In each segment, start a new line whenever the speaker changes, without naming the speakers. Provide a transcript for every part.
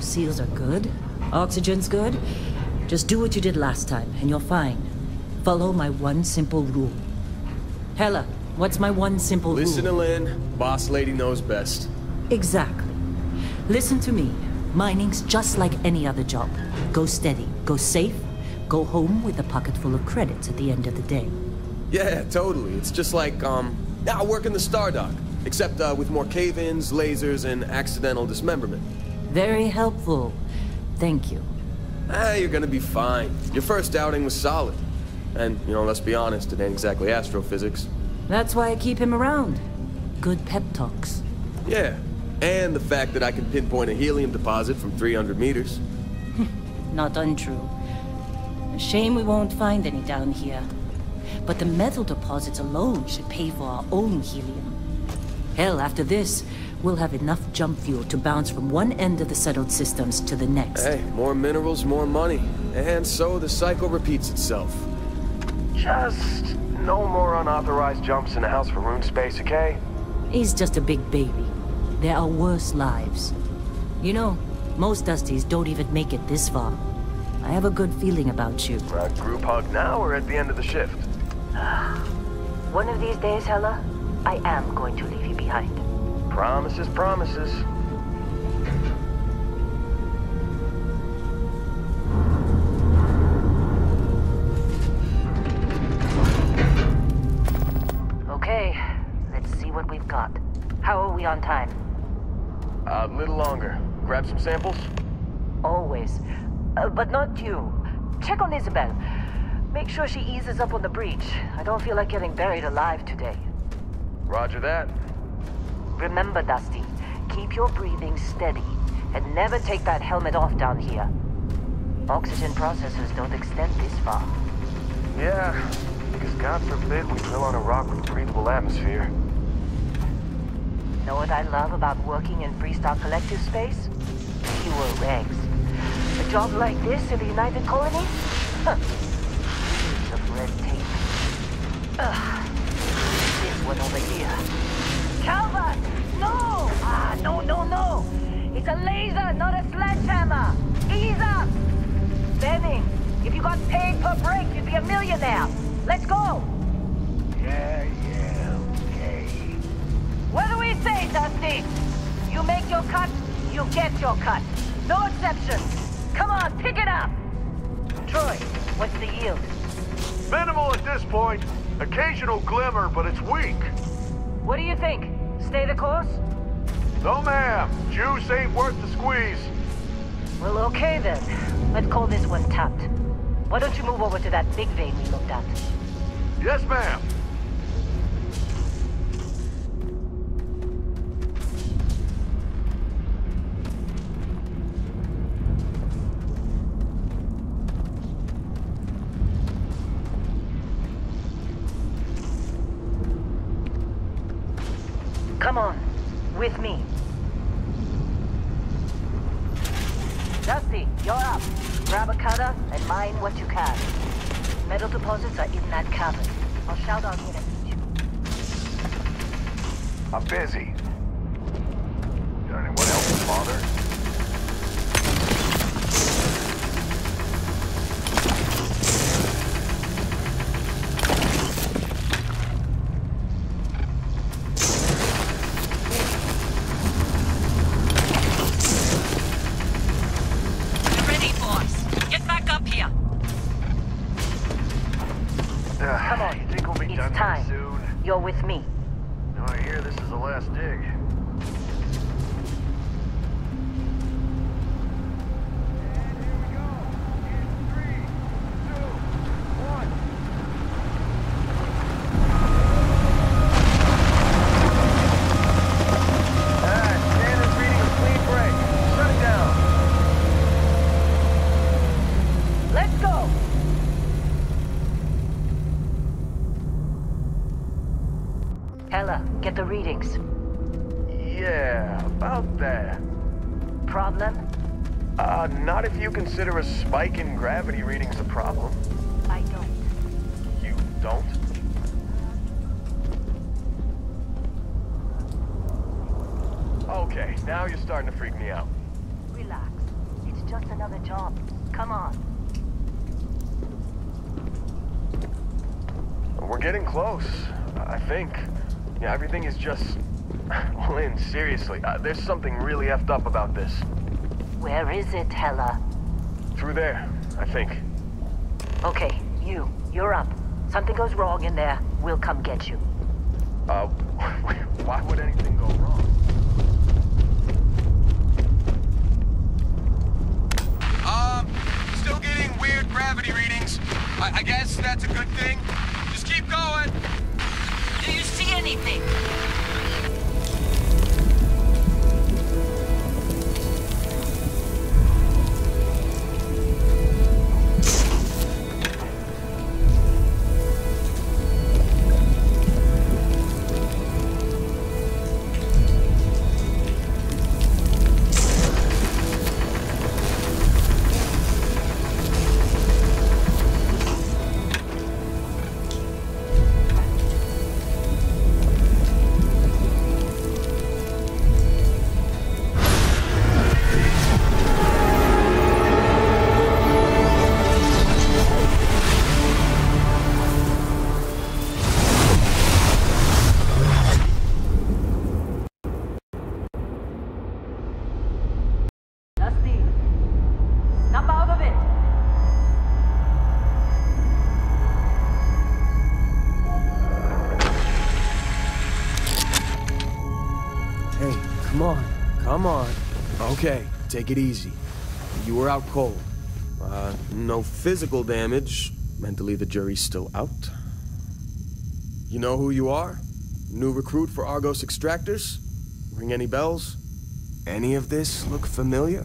Seals are good. Oxygen's good. Just do what you did last time, and you're fine. Follow my one simple rule. Hella, what's my one simple rule?
Listen to Lynn. Boss lady knows best.
Exactly. Listen to me. Mining's just like any other job. Go steady, go safe, go home with a pocket full of credits at the end of the day.
Yeah, totally. It's just like, now working the Stardock. Except, with more cave-ins, lasers, and accidental dismemberment.
Very helpful. Thank you.
You're gonna be fine. Your first outing was solid. And, you know, let's be honest, it ain't exactly astrophysics.
That's why I keep him around. Good pep talks.
Yeah, and the fact that I can pinpoint a helium deposit from 300 meters.
Not untrue. A shame we won't find any down here. But the metal deposits alone should pay for our own helium. Hell, after this, we'll have enough jump fuel to bounce from one end of the settled systems to the next.
Hey, more minerals, more money. And so the cycle repeats itself. Just no more unauthorized jumps in the house for rune space, okay?
He's just a big baby. There are worse lives. You know, most Dusties don't even make it this far. I have a good feeling about you.
Group hug now or at the end of the shift?
One of these days, Hella, I am going to leave you behind.
Promises, promises.
Okay, let's see what we've got. How are we on time?
A little longer. Grab some samples?
Always. But not you. Check on Isabel. Make sure she eases up on the breach. I don't feel like getting buried alive today.
Roger that.
Remember, Dusty, keep your breathing steady, and never take that helmet off down here. Oxygen processors don't extend this far.
Yeah, because God forbid we drill on a rock with a breathable atmosphere.
Know what I love about working in Freestar Collective space? Fewer regs. A job like this in the United Colonies? Huh. Piece of red tape. Ugh. This one over here. Calvert! No! No! It's a laser, not a sledgehammer! Ease up! Benning, if you got paid per break, you'd be a millionaire. Let's go!
Yeah, okay.
What do we say, Dusty? You make your cut, you get your cut. No exceptions. Come on, pick it up! Troy, what's the yield?
Minimal at this point. Occasional glimmer, but it's weak.
What do you think? Stay the course?
No, ma'am. Juice ain't worth the squeeze.
Well, okay then. Let's call this one tapped. Why don't you move over to that big vein we looked at?
Yes, ma'am.
Come on, with me. Dusty, you're up. Grab a cutter and mine what you can. Metal deposits are in that cabin. I'll shout out when I meet you.
I'm busy. Got anyone else, Father?
Come on,
You think we'll be
it's
done
time.
very soon?
You're with me.
No, I hear this is the last dig.
Let's go! Hella, get the readings.
Yeah, about that.
Problem?
Not if you consider a spike in gravity readings a problem.
I don't.
You don't? Okay, now you're starting to freak me out.
Relax. just another job. Come on.
We're getting close, I think. Yeah, everything is just... Well, Lynn, seriously, there's something really effed up about this.
Where is it, Hella?
Through there, I think.
Okay, you're up. Something goes wrong in there, we'll come get you.
Why would anything go wrong?
Still getting weird gravity readings. I guess that's a good thing. Just keep going.
Do you see anything? Snap out of it!
Hey, come on. Okay, take it easy. You were out cold. No physical damage. Mentally, the jury's still out. You know who you are? New recruit for Argos Extractors? Ring any bells? Any of this look familiar?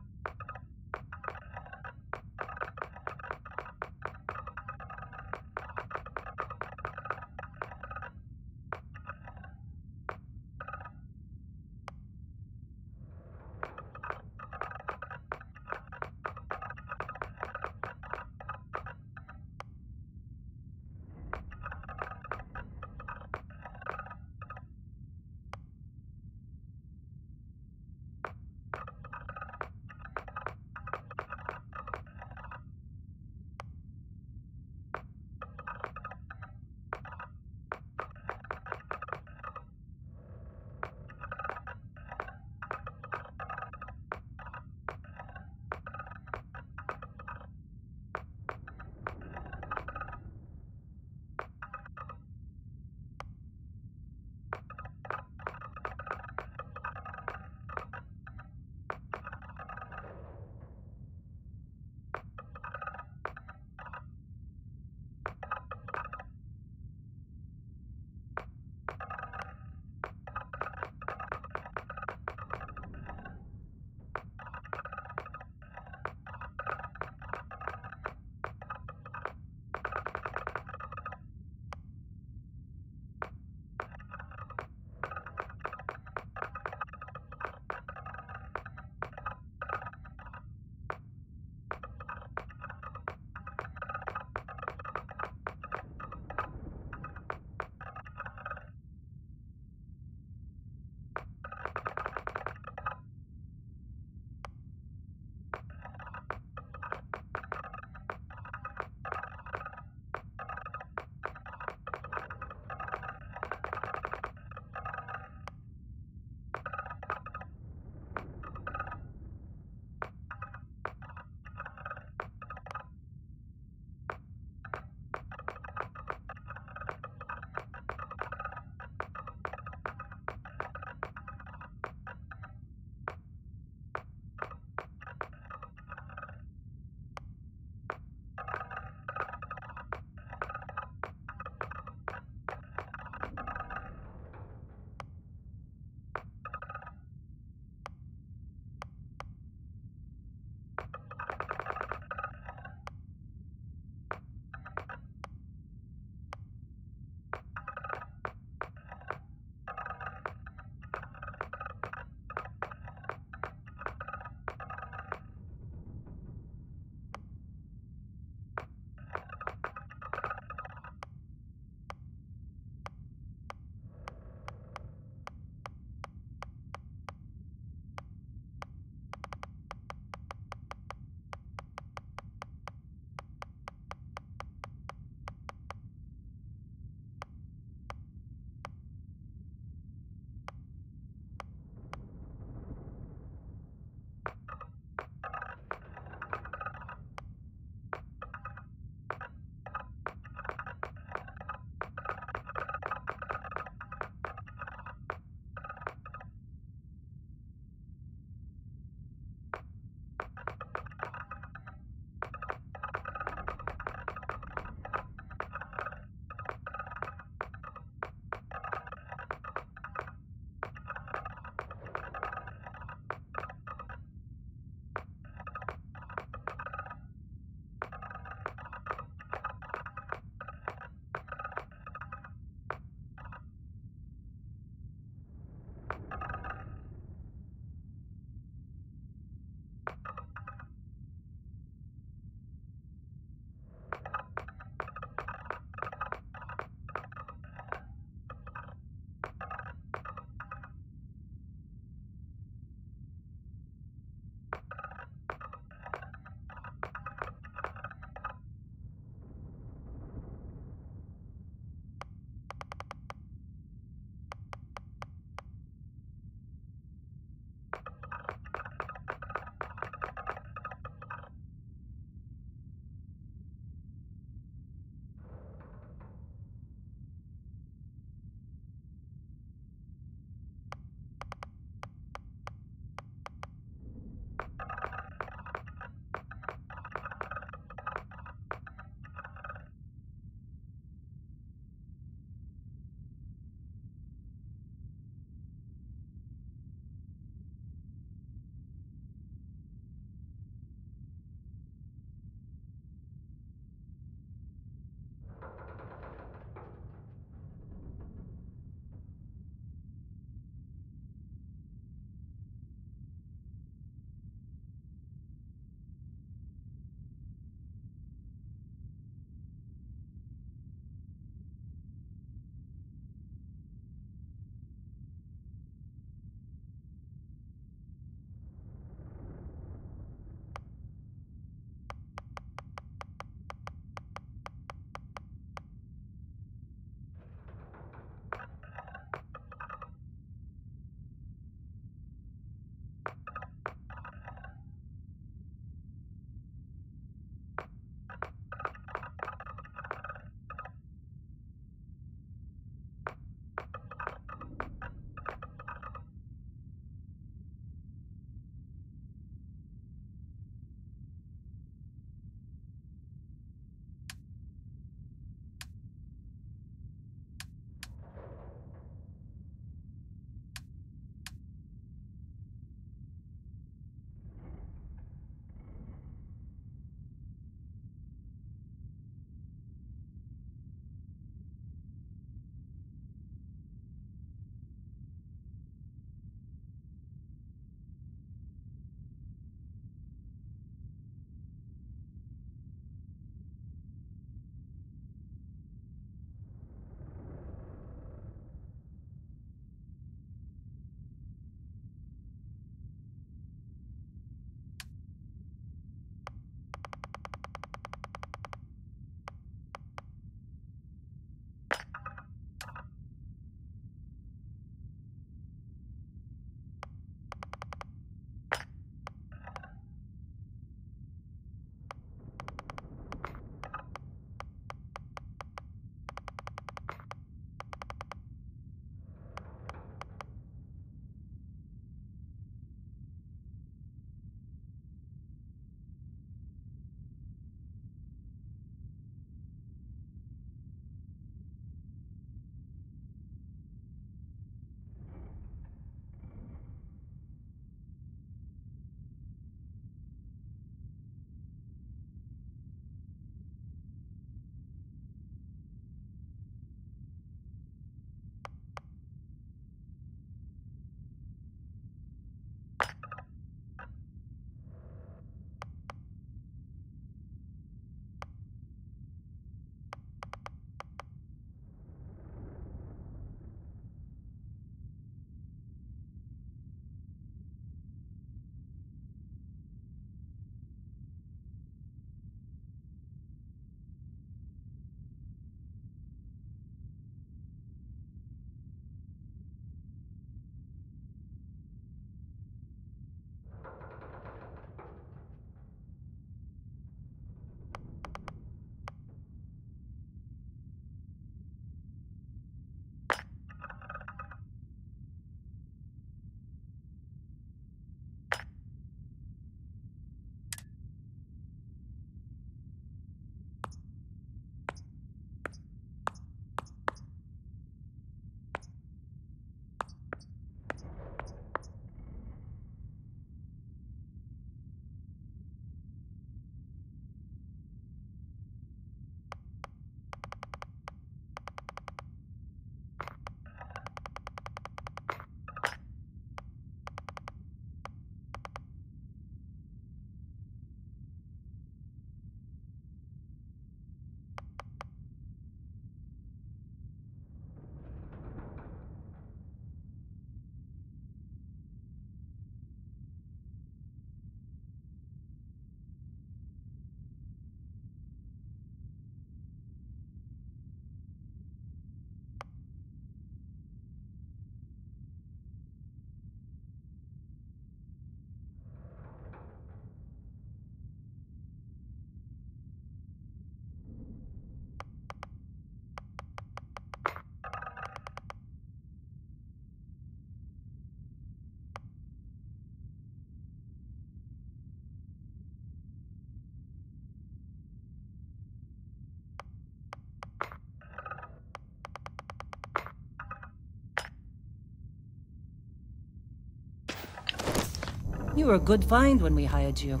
You were a good find when we hired you.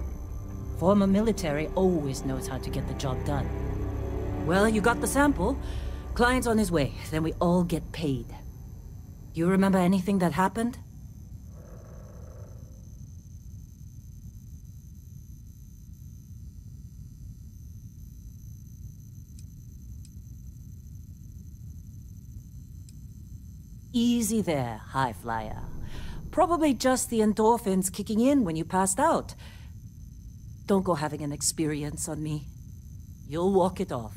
Former military always knows how to get the job done. Well, you got the sample. Client's on his way, then we all get paid. You remember anything that happened? Easy there, high flyer. Probably just the endorphins kicking in when you passed out. Don't go having an experience on me. You'll walk it off.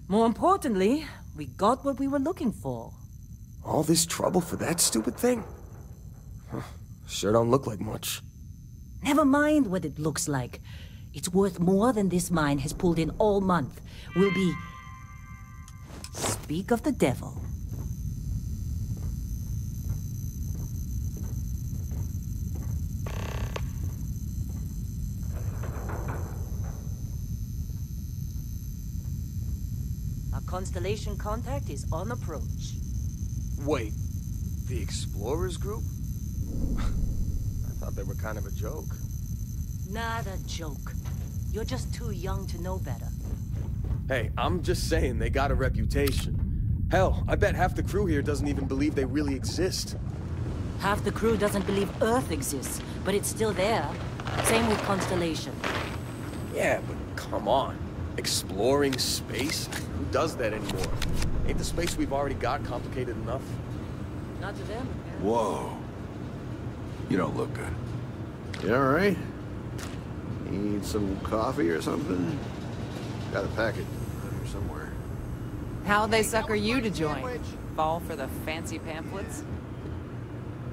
More importantly, we got what we were looking for.
All this trouble for that stupid thing? Huh, sure don't look like much.
Never mind what it looks like. It's worth more than this mine has pulled in all month. We'll be... Speak of the devil. Constellation contact is on approach.
Wait, the Explorers group? I thought they were kind of a joke.
Not a joke. You're just too young to know better.
Hey, I'm just saying they got a reputation. Hell, I bet half the crew here doesn't even believe they really exist.
Half the crew doesn't believe Earth exists, but it's still there. Same with Constellation.
Yeah, but come on. Exploring space? Who does that anymore? Ain't the space we've already got complicated enough?
Not to them.
Whoa. You don't look good. You alright? Need some coffee or something? Got a packet here somewhere.
How'd they sucker you to join? Fall for the fancy pamphlets?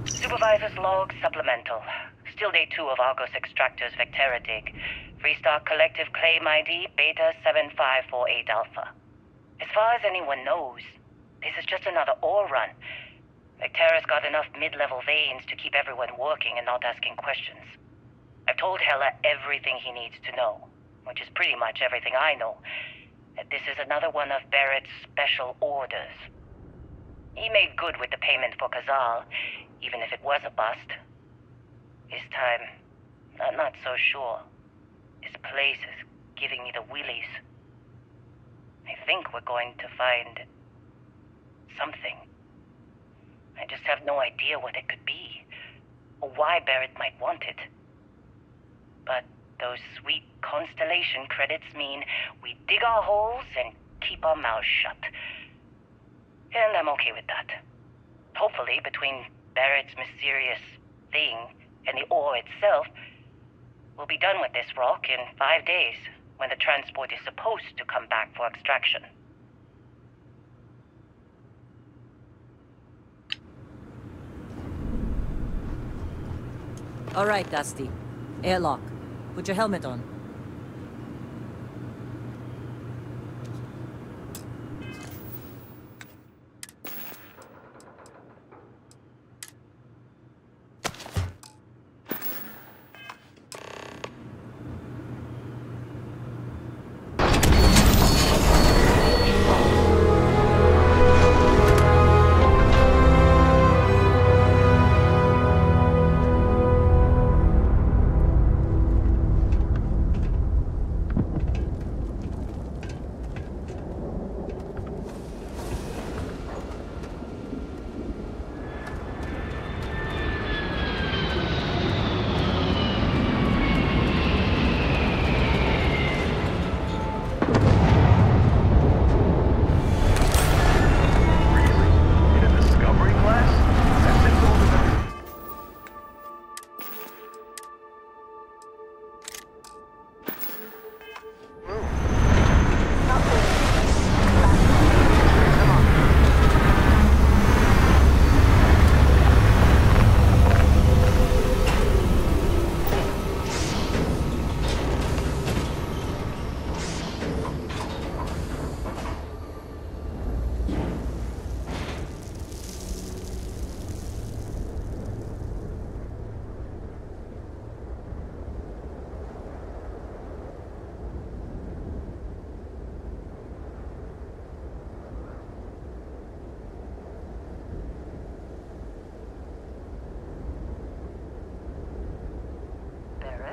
Supervisor's log supplemental. Still day 2 of Argos Extractor's Vectera dig. Freestar Collective Claim ID Beta 7548 Alpha. As far as anyone knows, this is just another ore run. Vectera's got enough mid-level veins to keep everyone working and not asking questions. I've told Heller everything he needs to know, which is pretty much everything I know. That this is another one of Barrett's special orders. He made good with the payment for Kazal, even if it was a bust. This time, I'm not so sure. This place is giving me the willies. I think we're going to find... something. I just have no idea what it could be, or why Barrett might want it. But those sweet Constellation credits mean we dig our holes and keep our mouths shut. And I'm okay with that. Hopefully, between Barrett's mysterious thing and the ore itself, we'll be done with this rock in 5 days, when the transport is supposed to come back for extraction.
All right, Dusty. Airlock. Put your helmet on.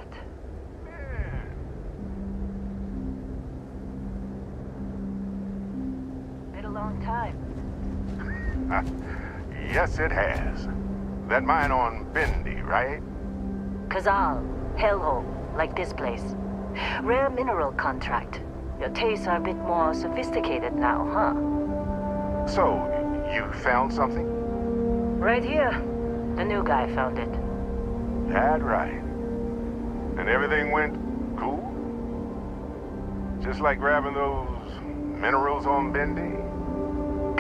that. Been a long time.
Yes, it has. That mine on Bendy, right?
Kazal, hellhole, like this place. Rare mineral contract. Your tastes are a bit more sophisticated now, huh?
So, you found something?
Right here. The new guy found it.
That right. And everything went cool? Just like grabbing those minerals on Bendy?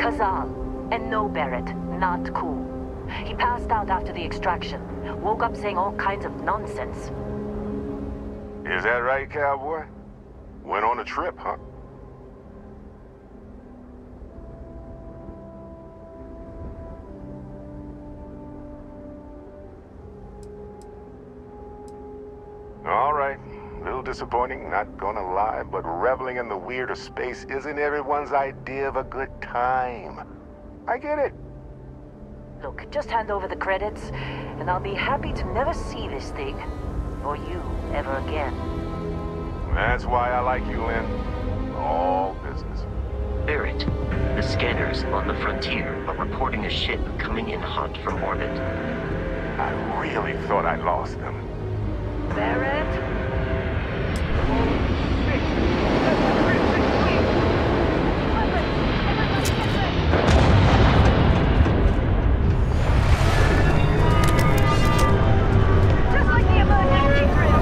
Kazal, and no Barrett, not cool. He passed out after the extraction. Woke up saying all kinds of nonsense.
Is that right, cowboy? Went on a trip, huh? All right. A little disappointing, not gonna lie, but reveling in the weird of space isn't everyone's idea of a good time. I get it.
Look, just hand over the credits, and I'll be happy to never see this thing, or you, ever again.
That's why I like you, Lynn. All business.
Barrett, the scanners on the frontier are reporting a ship coming in hot from orbit.
I really thought I lost them.
Barrett? Just like the emergency drill!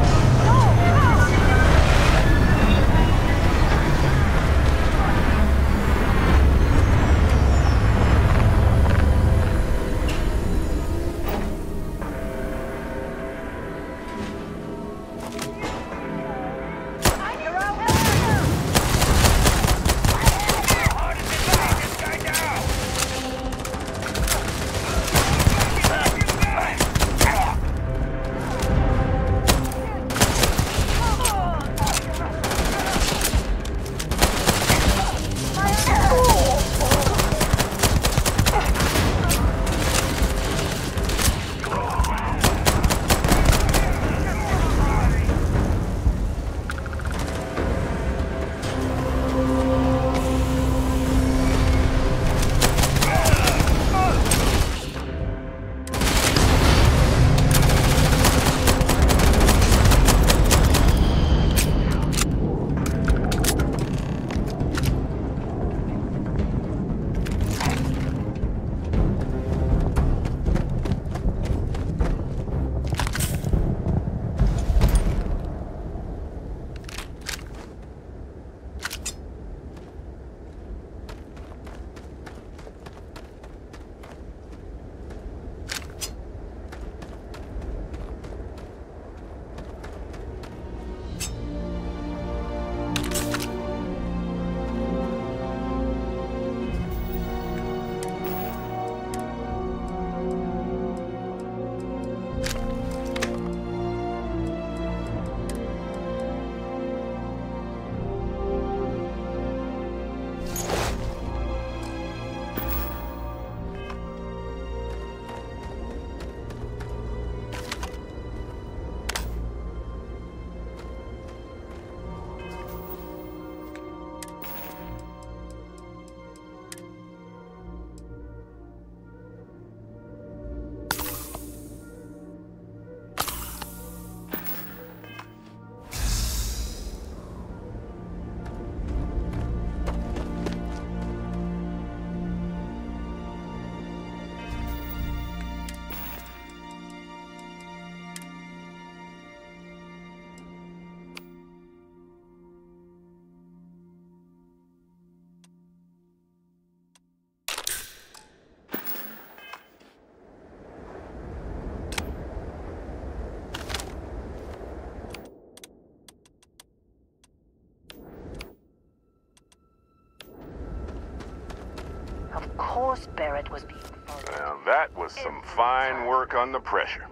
Of course Barrett was being followed.
Now that was some fine work under pressure.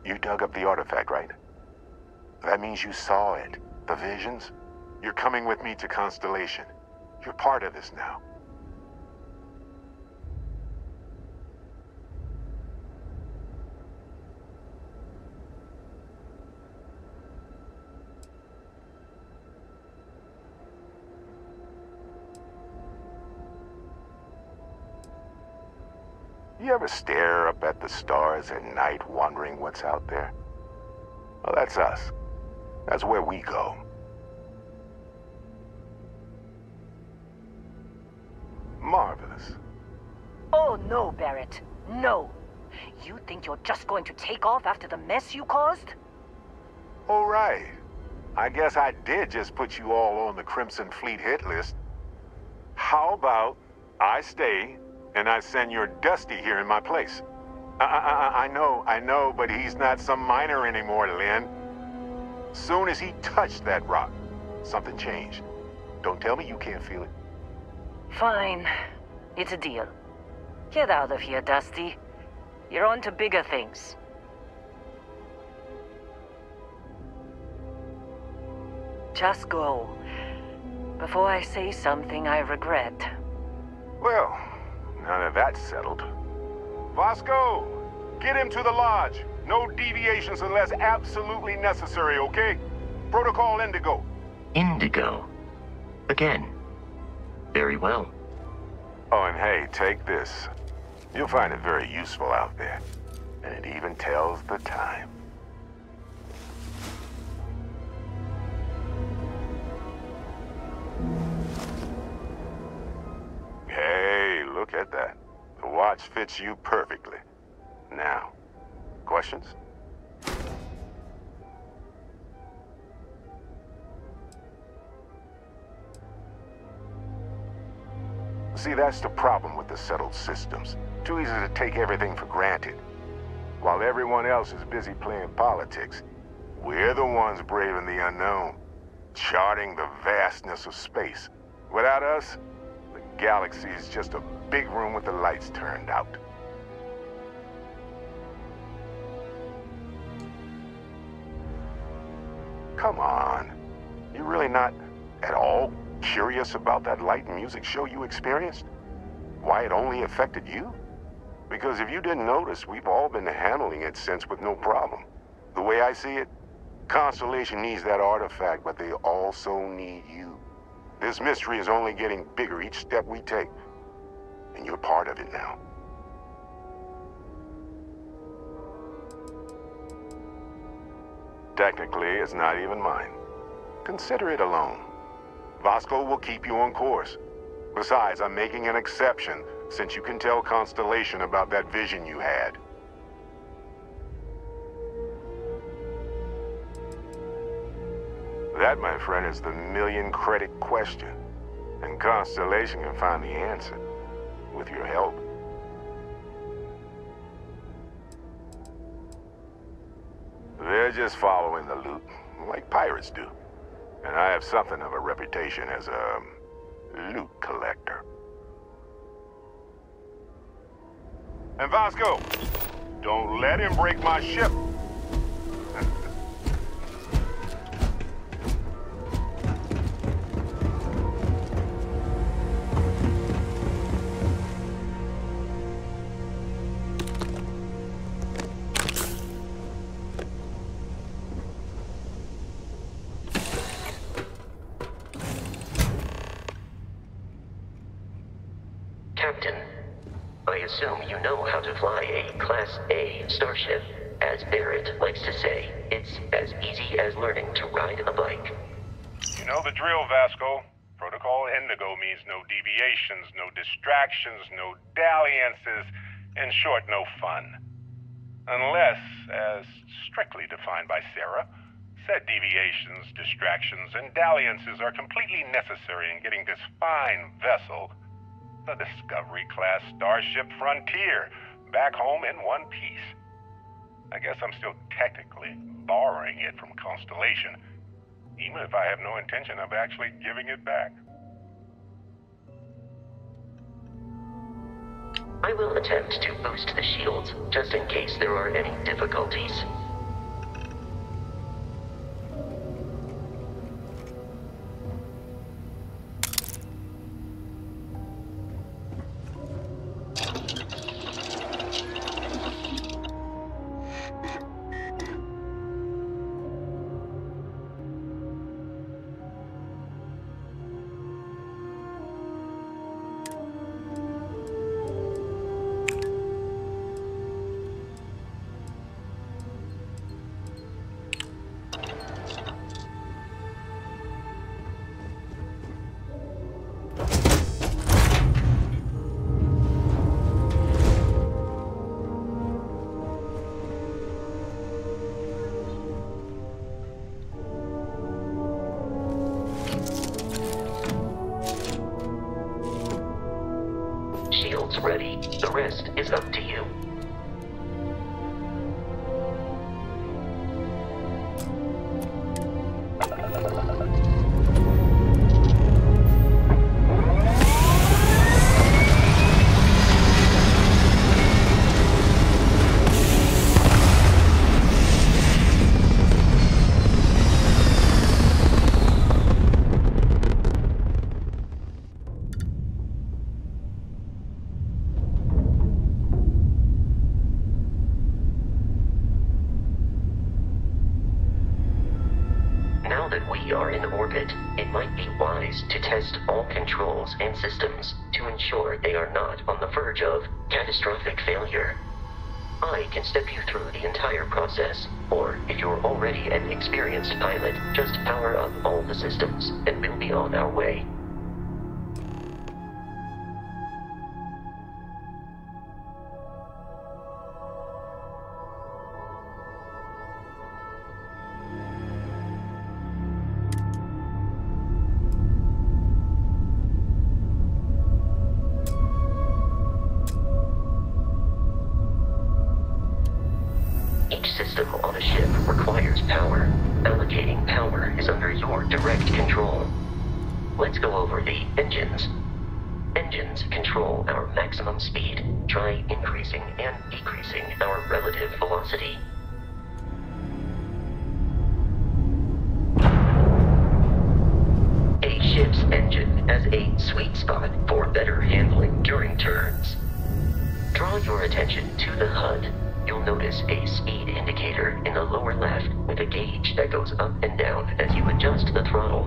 You dug up the artifact, right? That means you saw it. The visions? You're coming with me to Constellation. You're part of this now. You ever stare up at the stars at night wondering what's out there? Well, that's us. That's where we go. Marvelous.
Oh, no, Barrett. No. You think you're just going to take off after the mess you caused?
All right. I guess I did just put you all on the Crimson Fleet hit list. How about I stay and I send your Dusty here in my place? I know, but he's not some miner anymore, Lynn. Soon as he touched that rock, something changed. Don't tell me you can't feel it.
Fine. It's a deal. Get out of here, Dusty. You're on to bigger things. Just go. Before I say something I regret.
Well, now that that's settled. Vasco, get him to the lodge. No deviations unless absolutely necessary, okay? Protocol Indigo.
Indigo. Again. Very well.
Oh, and hey, take this. You'll find it very useful out there. And it even tells the time. Hey, look at that. The watch fits you perfectly. Now, questions? See, that's the problem with the settled systems. Too easy to take everything for granted. While everyone else is busy playing politics, we're the ones braving the unknown, charting the vastness of space. Without us, the galaxy is just a big room with the lights turned out. Come on. You're really not at all curious about that light and music show you experienced? Why it only affected you? Because if you didn't notice, we've all been handling it since with no problem. The way I see it, Constellation needs that artifact, but they also need you. This mystery is only getting bigger each step we take, and you're part of it now. Technically, it's not even mine. Consider it alone. Vasco will keep you on course. Besides, I'm making an exception since you can tell Constellation about that vision you had. That, my friend, is the million-credit question. And Constellation can find the answer, with your help. They're just following the loot, like pirates do. And I have something of a reputation as a loot collector. And Vasco, don't let him break my ship.
Captain, I assume you know how to fly a Class A starship. As Barrett likes to say, it's as easy as learning to ride a bike.
You know the drill, Vasco. Protocol Indigo means no deviations, no distractions, no dalliances, in short, no fun. Unless, as strictly defined by Sarah, said deviations, distractions, and dalliances are completely necessary in getting this fine vessel, the Discovery-class Starship Frontier, back home in one piece. I guess I'm still technically borrowing it from Constellation, even if I have no intention of actually giving it back.
I will attempt to boost the shields, just in case there are any difficulties. rest is up to you. Now that we are in orbit, it might be wise to test all controls and systems to ensure they are not on the verge of catastrophic failure. I can step you through the entire process, or if you're already an experienced pilot, just power up all the systems and we'll be on our way. Each system on a ship requires power. Allocating power is under your direct control. Let's go over the engines. Engines control our maximum speed. Try increasing and decreasing our relative velocity. A ship's engine has a sweet spot for better handling during turns. Draw your attention to the HUD. You'll notice a speed indicator in the lower left with a gauge that goes up and down as you adjust the throttle.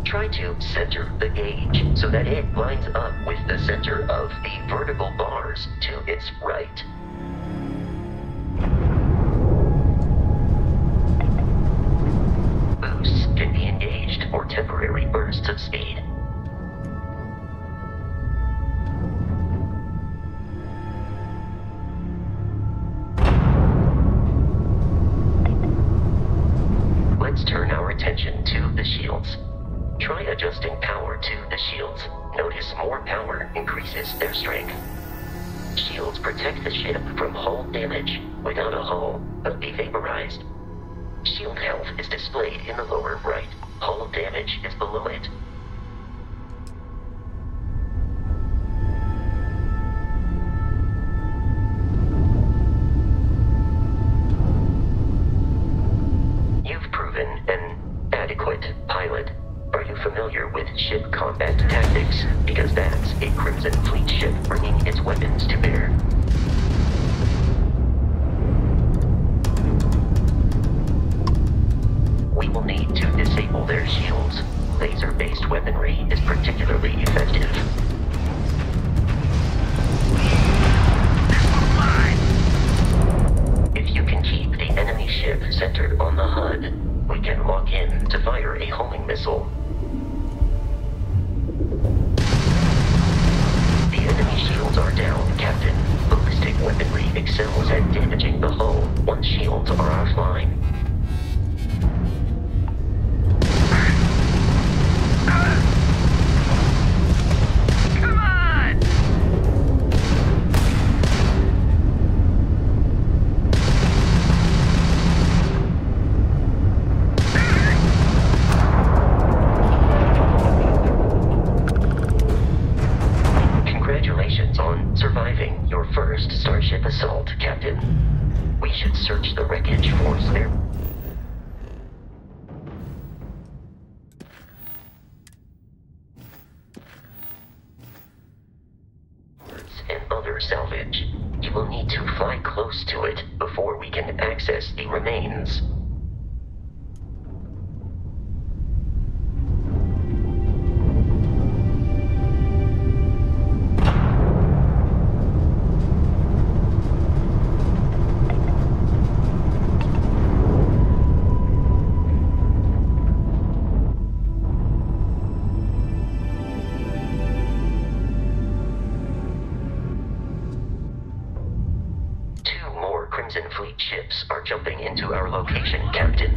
Try to center the gauge so that it lines up with the center of the vertical bars to its right. Boosts can be engaged for temporary bursts of speed. Let's turn our attention to the shields. Try adjusting power to the shields. Notice more power increases their strength. Shields protect the ship from hull damage. Without a hull, it'll be vaporized. Shield health is displayed in the lower right. Hull damage is below it. An adequate pilot. Are you familiar with ship combat tactics? Because that's a Crimson Fleet ship bringing its weapons to bear. We will need to disable their shields. Laser-based weaponry is particularly effective. If you can keep the enemy ship centered on the HUD, we can lock in to fire a homing missile. The enemy shields are down, Captain. Ballistic weaponry excels at damaging the hull once shields are offline.
Come on!
Congratulations on surviving your first Starship assault, Captain. We should search the wreckage for spare parts and other salvage. You will need to fly close to it before we can access the remains. Crimson Fleet ships are jumping into our location, Captain.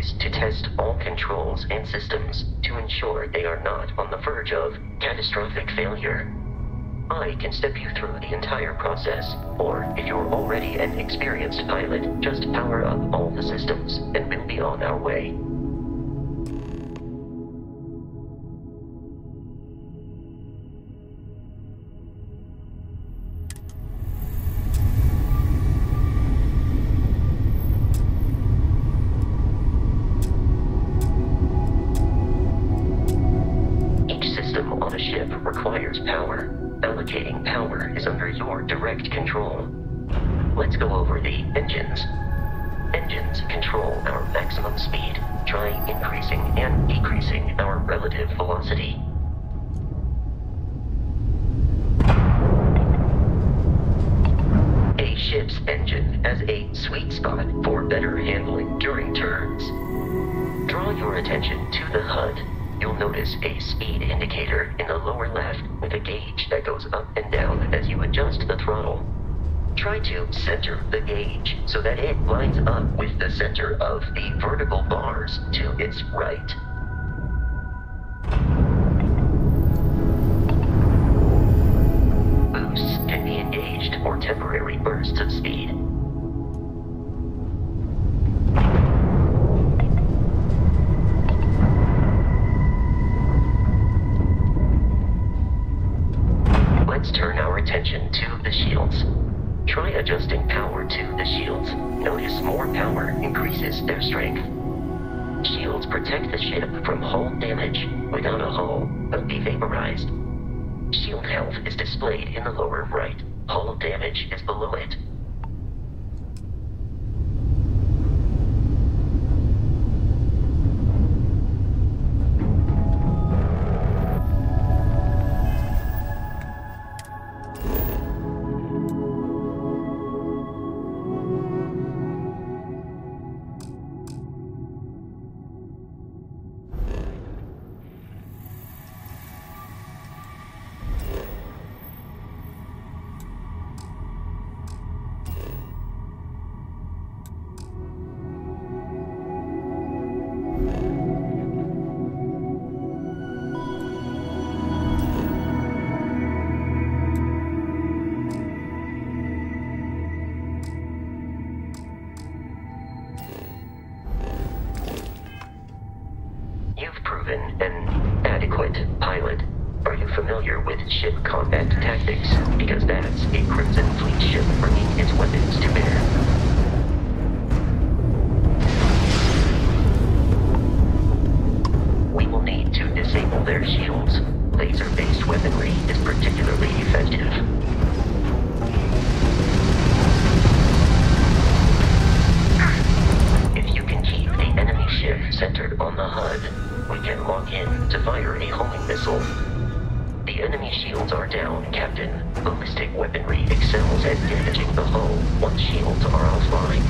is to test all controls and systems to ensure they are not on the verge of catastrophic failure. I can step you through the entire process, or if you're already an experienced pilot, just power up all the systems and we'll be on our way. Requires power. Allocating power is under your direct control. Let's go over the engines. Engines control our maximum speed. Try increasing and decreasing our relative velocity. A ship's engine has a sweet spot for better handling during turns. Draw your attention to the HUD. You'll notice a speed indicator in the lower left with a gauge that goes up and down as you adjust the throttle. Try to center the gauge so that it lines up with the center of the vertical bars to its right. Boosts can be engaged for temporary bursts of speed. Let's turn our attention to the shields. Try adjusting power to the shields. Notice more power increases their strength. Shields protect the ship from hull damage. Without a hull, they'll be vaporized. Shield health is displayed in the lower right. Hull damage is below it. An adequate pilot. Are you familiar with ship combat tactics? Because that's a Crimson Fleet ship bringing its weapons to bear. We will need to disable their shields. Laser-based weaponry is particularly effective. If you can keep the enemy ship centered on the HUD, we can lock in to fire a homing missile. The enemy shields are down, Captain. Ballistic weaponry excels at damaging the hull once shields are offline.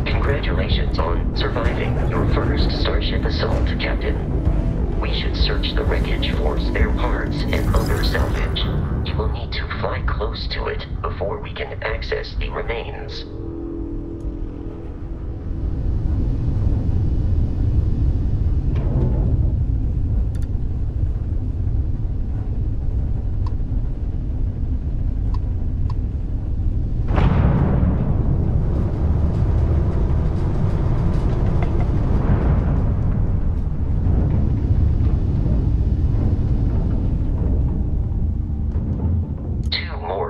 Congratulations on surviving your first Starship assault, Captain. We should search the wreckage for spare parts and other salvage. You will need to fly close to it before we can access the remains.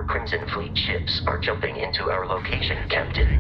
Crimson Fleet ships are jumping into our location, Captain.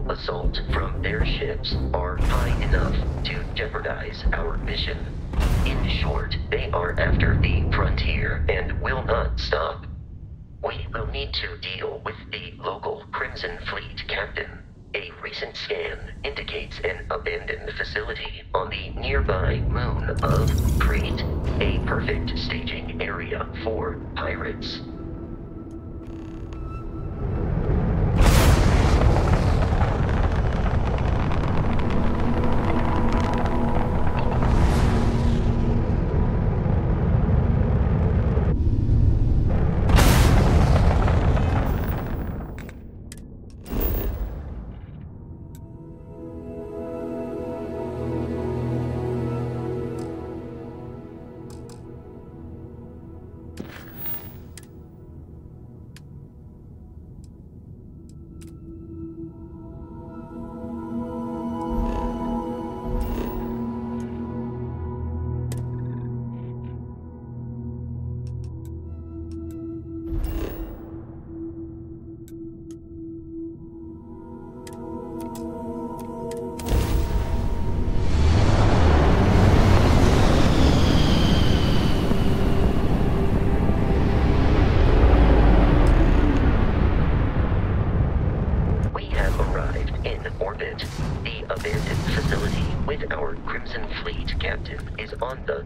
assault from their ships are high enough to jeopardize our mission. In short, they are after the frontier and will not stop. We will need to deal with the local Crimson Fleet captain. A recent scan indicates an abandoned facility on the nearby moon of Crete, a perfect staging area for pirates.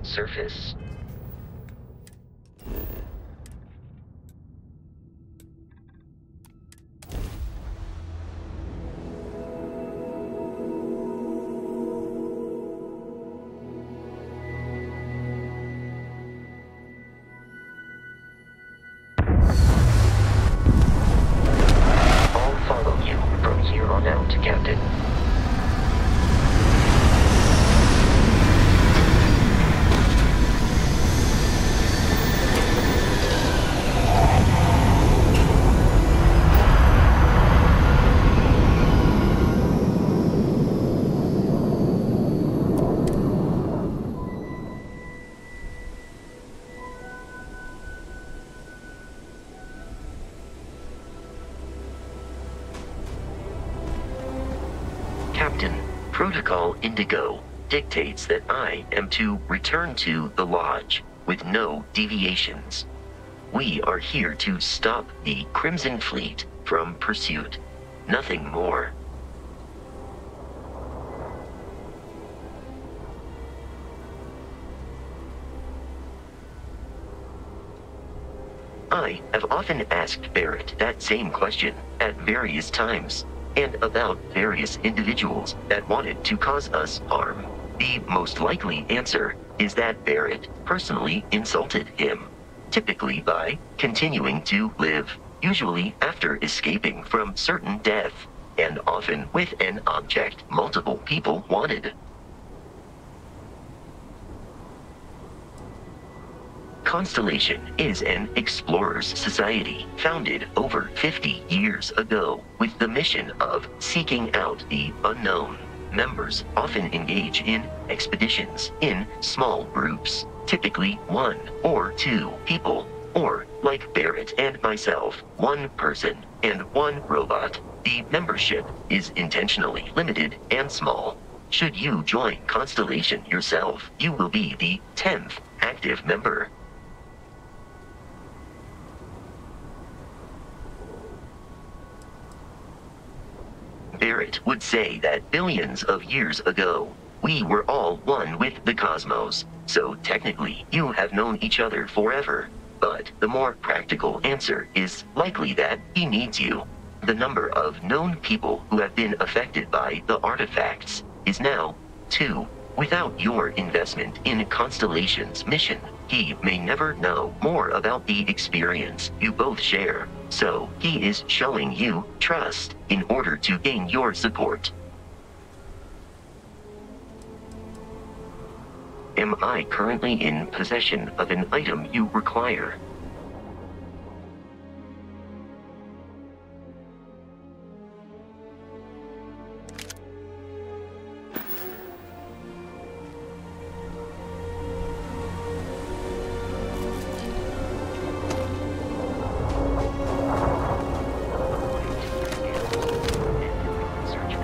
Surface. I'll follow you from here on out, Captain. Captain, Protocol Indigo dictates that I am to return to the Lodge with no deviations. We are here to stop the Crimson Fleet from pursuit. Nothing more. I have often asked Barrett that same question at various times, and about various individuals that wanted to cause us harm. The most likely answer is that Barrett personally insulted him, typically by continuing to live, usually after escaping from certain death, and often with an object multiple people wanted. Constellation is an explorers society founded over 50 years ago with the mission of seeking out the unknown. Members often engage in expeditions in small groups, typically 1 or 2 people, or, like Barrett and myself, 1 person and 1 robot. The membership is intentionally limited and small. Should you join Constellation yourself, you will be the 10th active member. Barrett would say that billions of years ago, we were all one with the cosmos, so technically you have known each other forever. But the more practical answer is likely that he needs you. The number of known people who have been affected by the artifacts is now 2. Without your investment in Constellation's mission, he may never know more about the experience you both share. So, he is showing you trust in order to gain your support. Am I currently in possession of an item you require? Search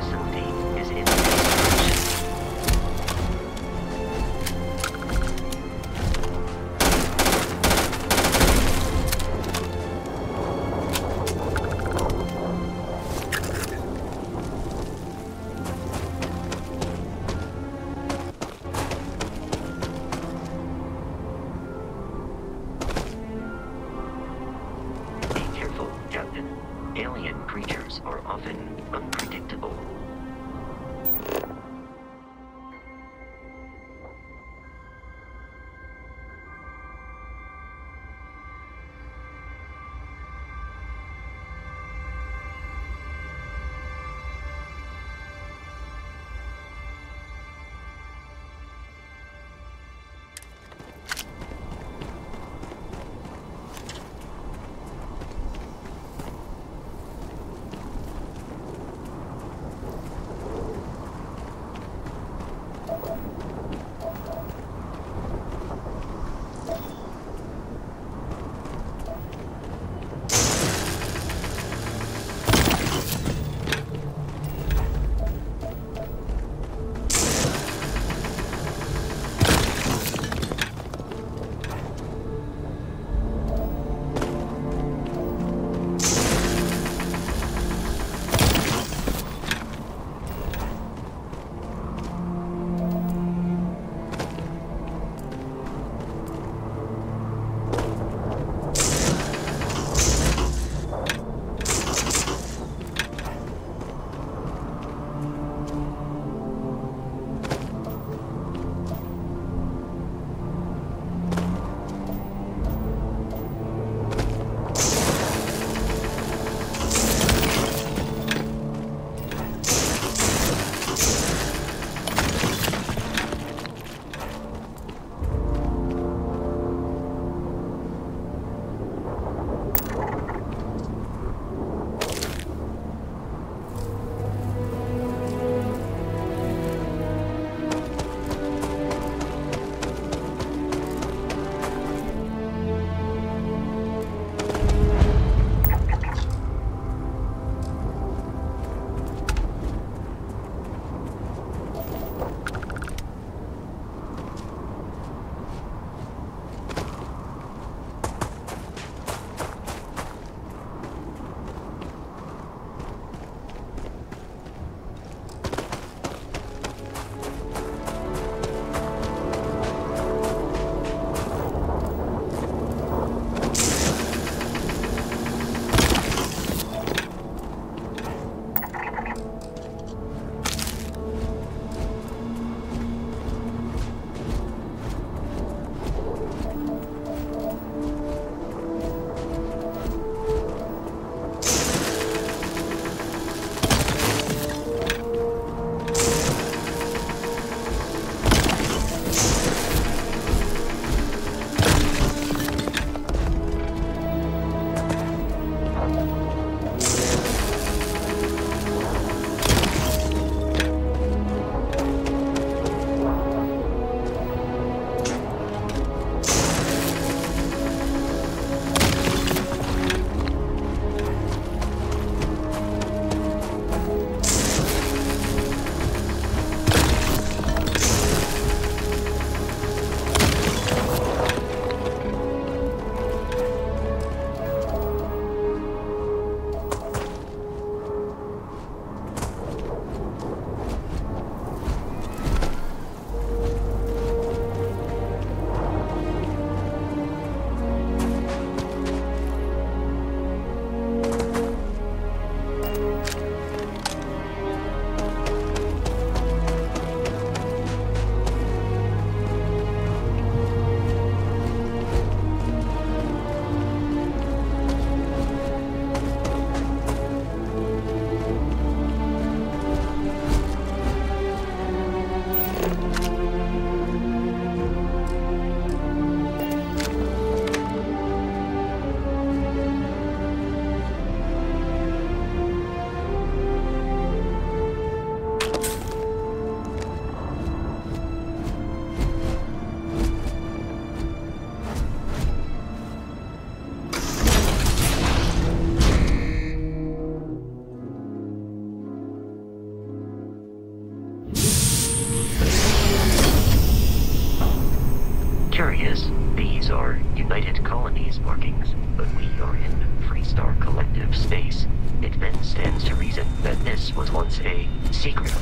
curious, these are United Colonies markings, but we are in Freestar Collective space. It then stands to reason that this was once a secret.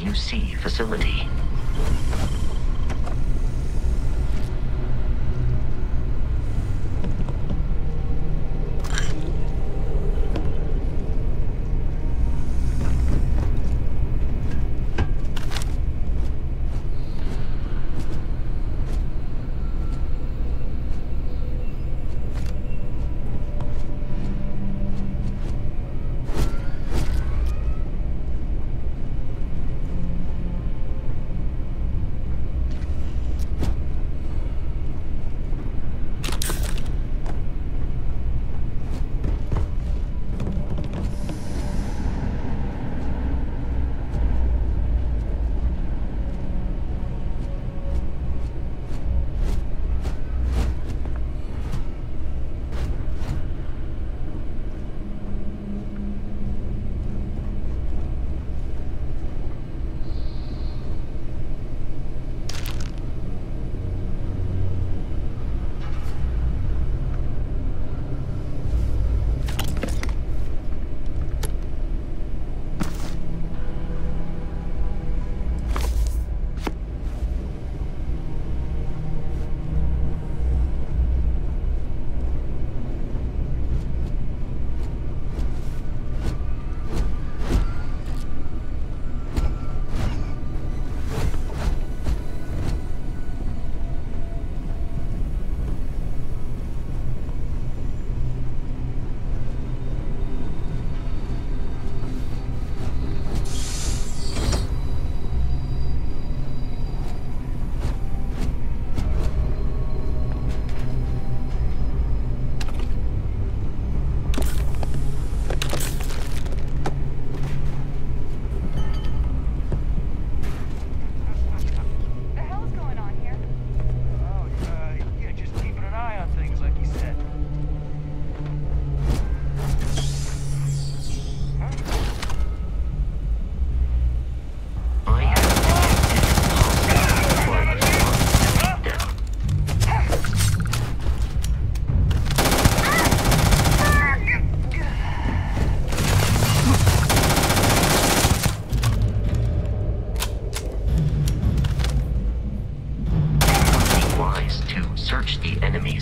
UC facility.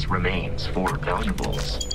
Remains for valuables.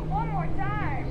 One more time.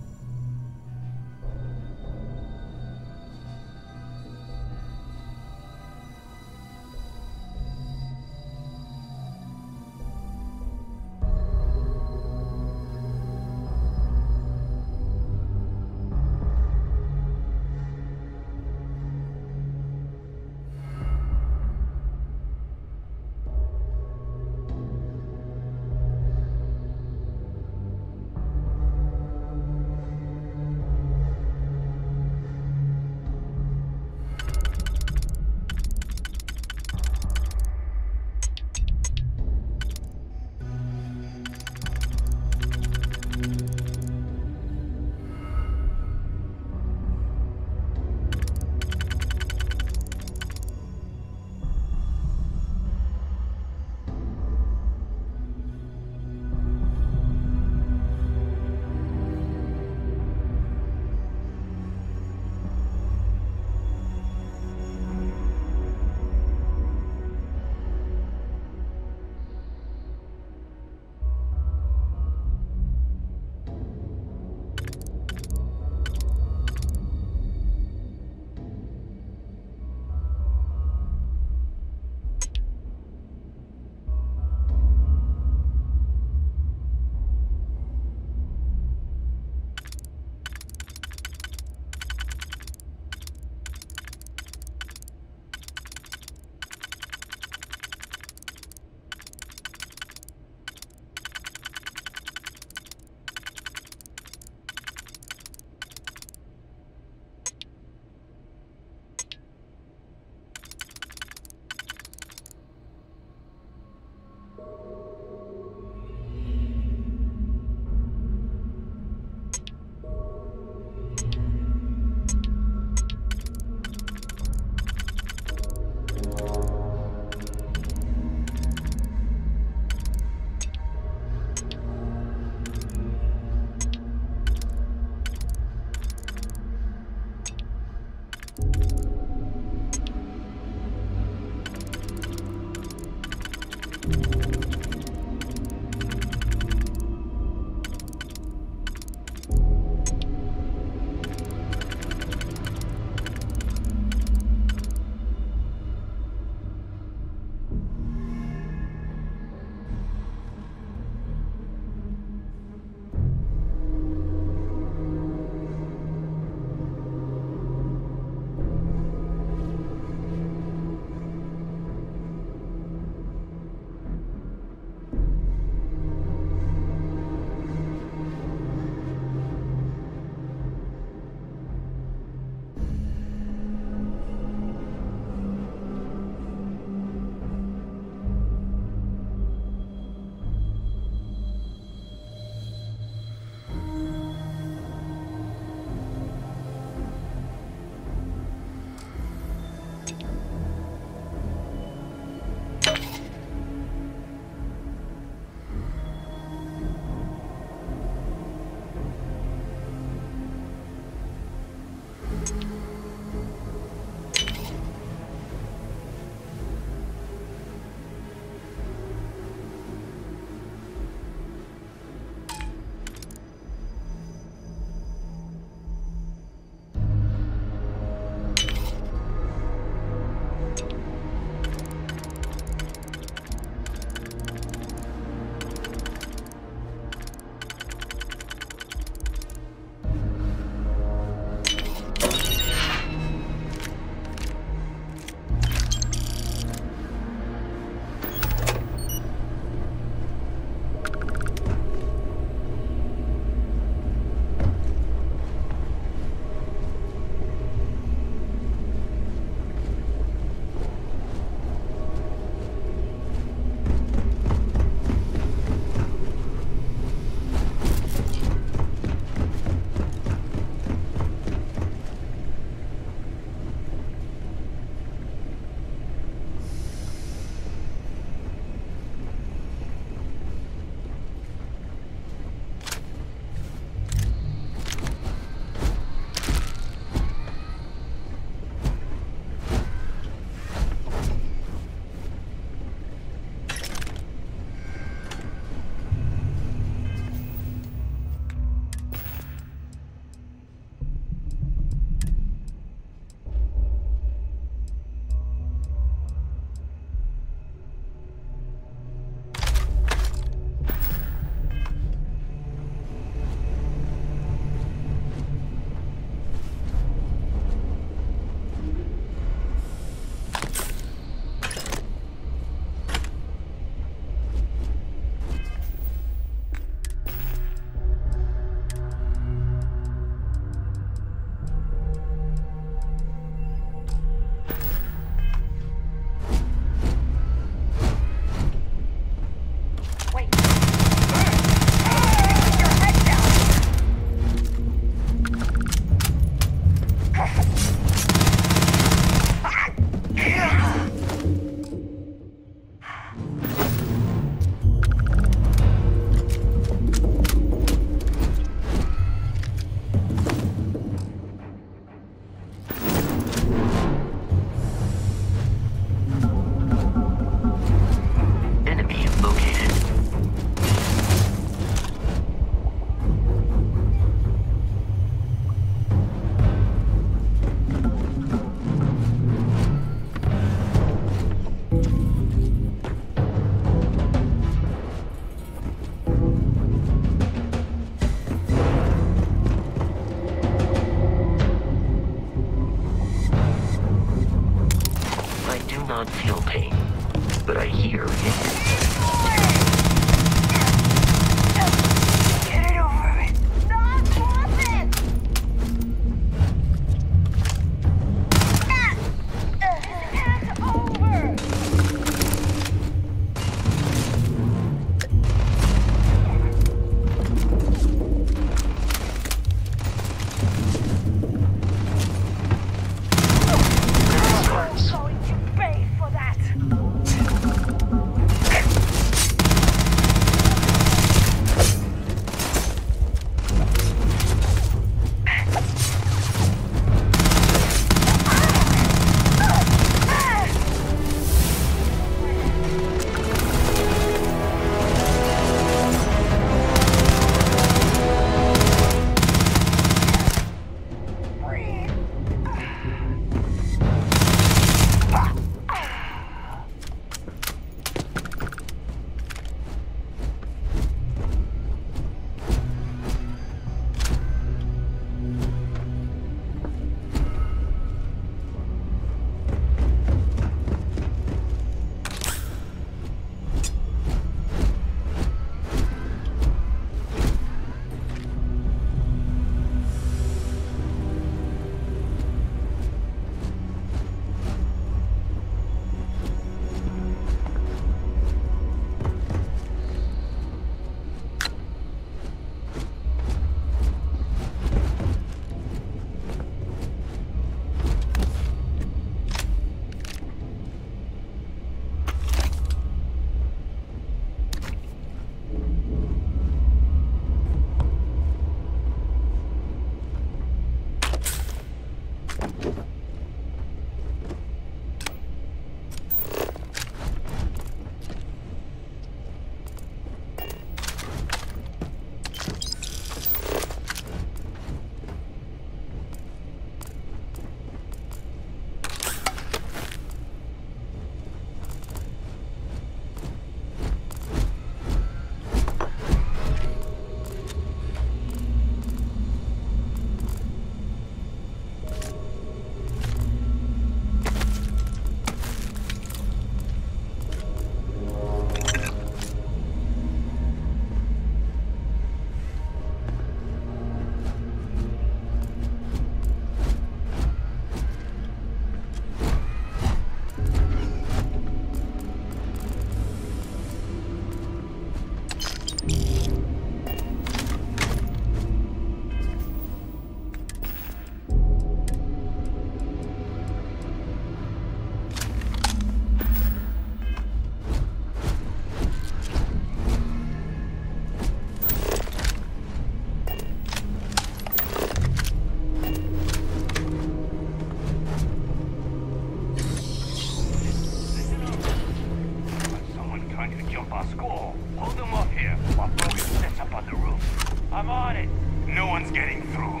I'm on it.
No one's getting through.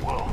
Whoa.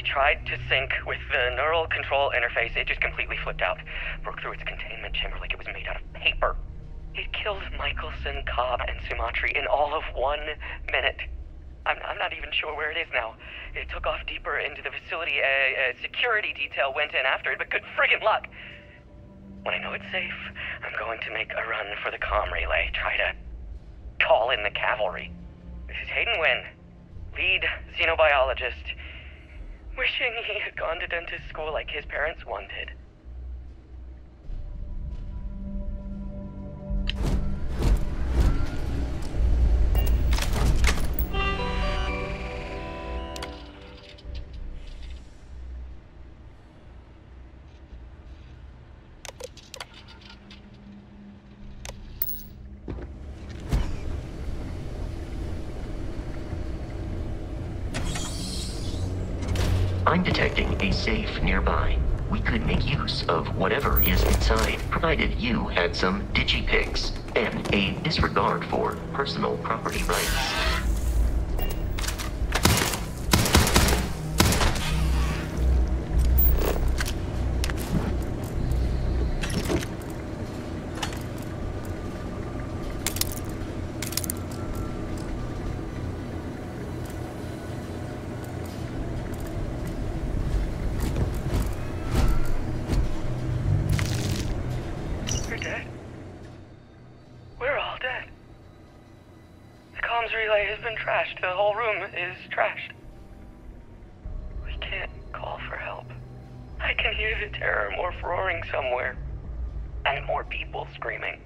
Tried to sync with the neural control interface, it just completely flipped out. Broke through its containment chamber like it was made out of paper. It killed Michelson, Cobb, and Sumatri in all of 1 minute. I'm not even sure where it is now. It took off deeper into the facility. A security detail went in after it, but good friggin' luck. When I know it's safe, I'm going to make a run for the comm relay. Try to call in the cavalry. This is Hayden Wynn, lead xenobiologist. Wishing he had gone to dentist school like his parents wanted.
I'm detecting a safe nearby. We could make use of whatever is inside, provided you had some digipics and a disregard for personal property rights.
The whole room is trashed. We can't call for help. I can hear the terror morph roaring somewhere. And more people screaming.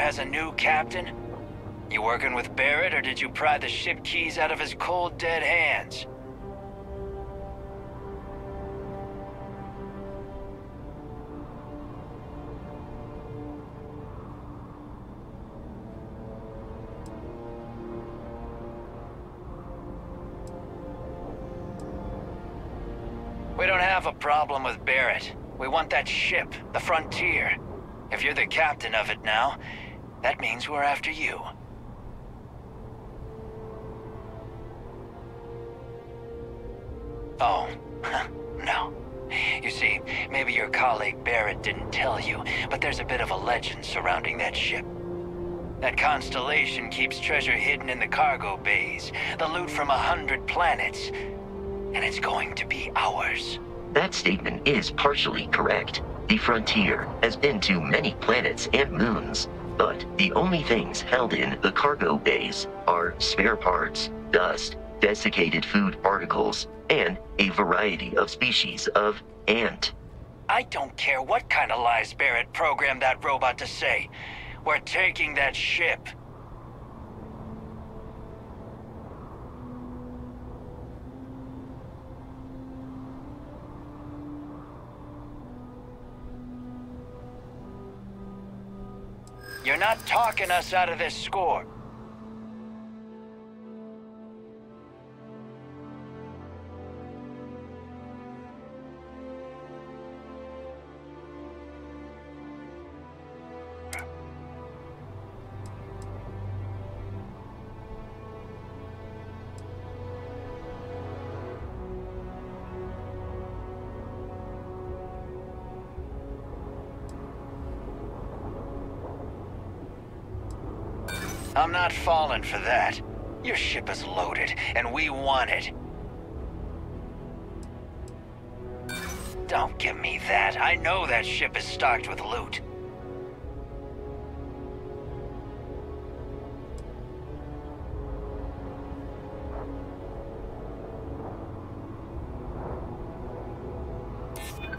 has a new captain? You working with Barrett, or did you pry the ship keys out of his cold, dead hands? We don't have a problem with Barrett. We want that ship, the Frontier. If you're the captain of it now, that means we're after you. Oh, no. You see, maybe your colleague Barrett didn't tell you, but there's a bit of a legend surrounding that ship. That constellation keeps treasure hidden in the cargo bays, the loot from 100 planets, and it's going to be ours.
That statement is partially correct. The Frontier has been to many planets and moons, but the only things held in the cargo bays are spare parts, dust, desiccated food particles, and a variety of species of ant.
I don't care what kind of lies Barrett programmed that robot to say. We're taking that ship. You're not talking us out of this score. I'm not falling for that. Your ship is loaded, and we want it. Don't give me that. I know that ship is stocked with loot.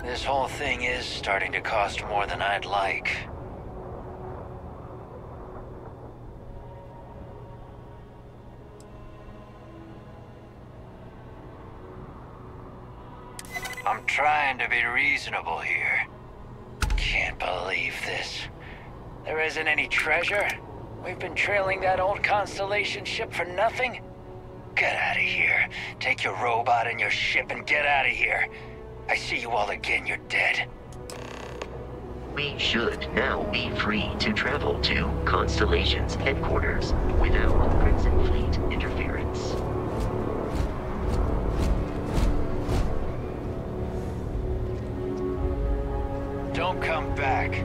This whole thing is starting to cost more than I'd like. I'm trying to be reasonable here. Can't believe this. There isn't any treasure? We've been trailing that old Constellation ship for nothing? Get out of here. Take your robot and your ship and get out of here. I see you all again, you're dead.
We should now be free to travel to Constellation's headquarters without Crimson Fleet interference.
Don't come back.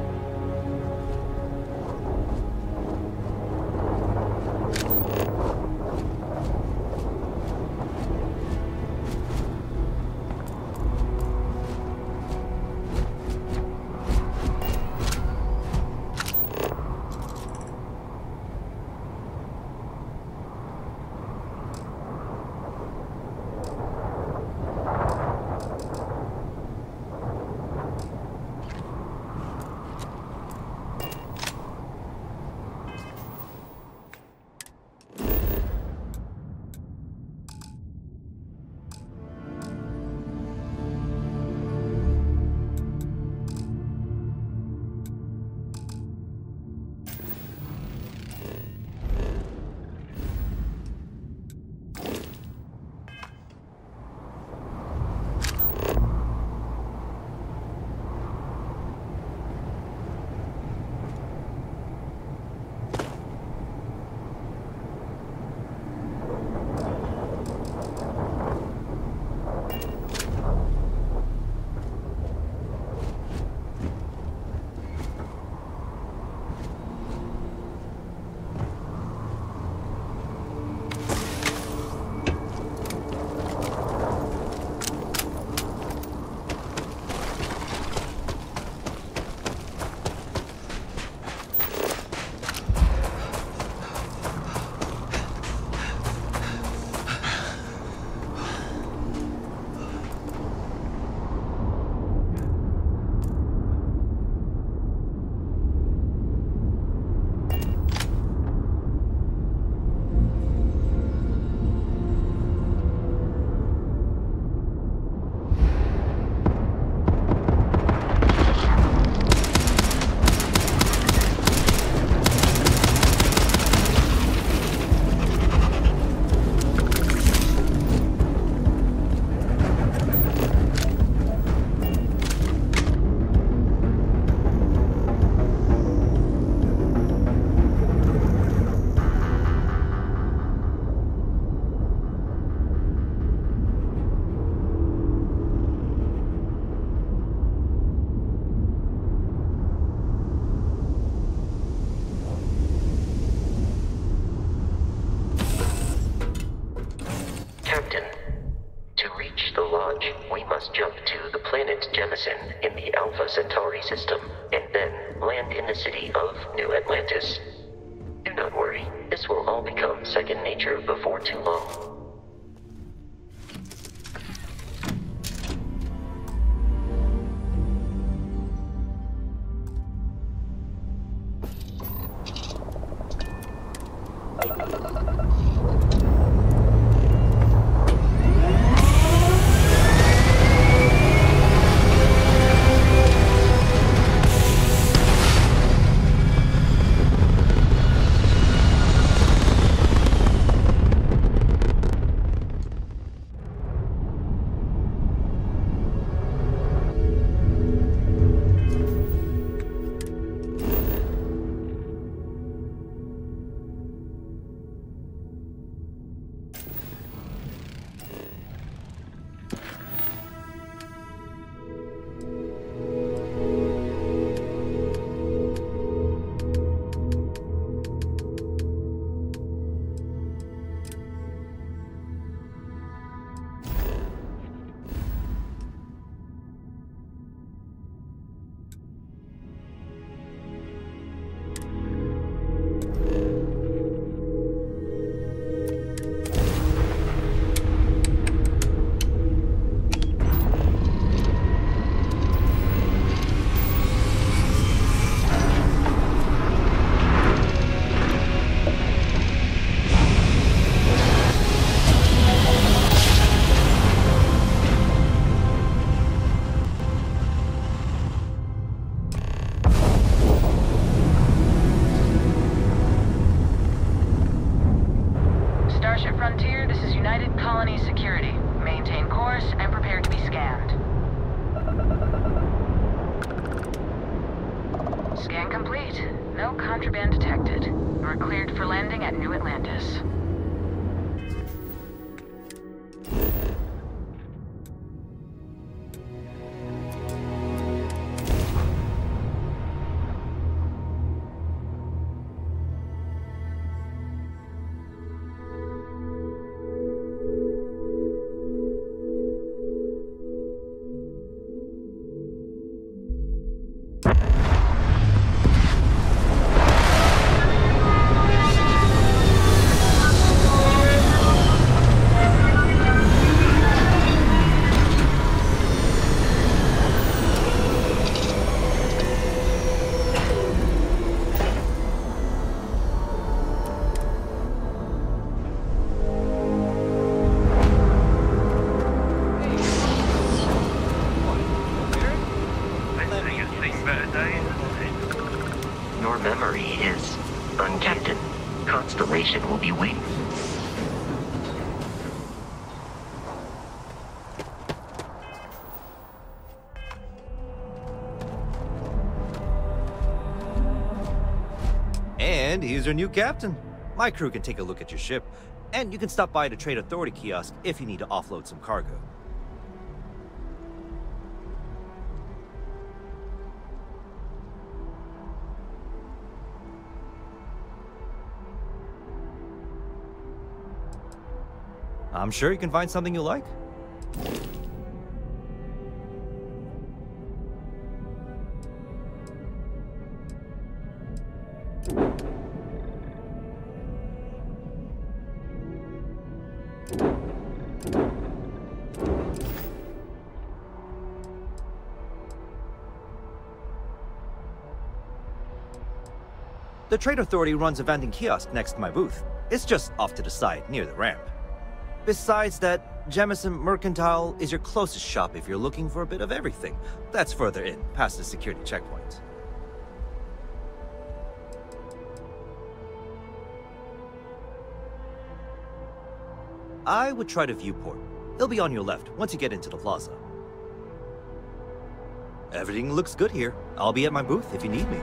Jameson in the Alpha Centauri system, and then land in the city of New Atlantis. Do not worry, this will all become second nature before too long. Your memory is uncaptain. Constellation will be waiting.
And here's your new captain. My crew can take a look at your ship, and you can stop by the Trade Authority kiosk if you need to offload some cargo. I'm sure you can find something you like. The Trade Authority runs a vending kiosk next to my booth. It's just off to the side, near the ramp. Besides that, Jemison Mercantile is your closest shop if you're looking for a bit of everything. That's further in, past the security checkpoint. I would try the viewport. It'll be on your left once you get into the plaza. Everything looks good here. I'll be at my booth if you need me.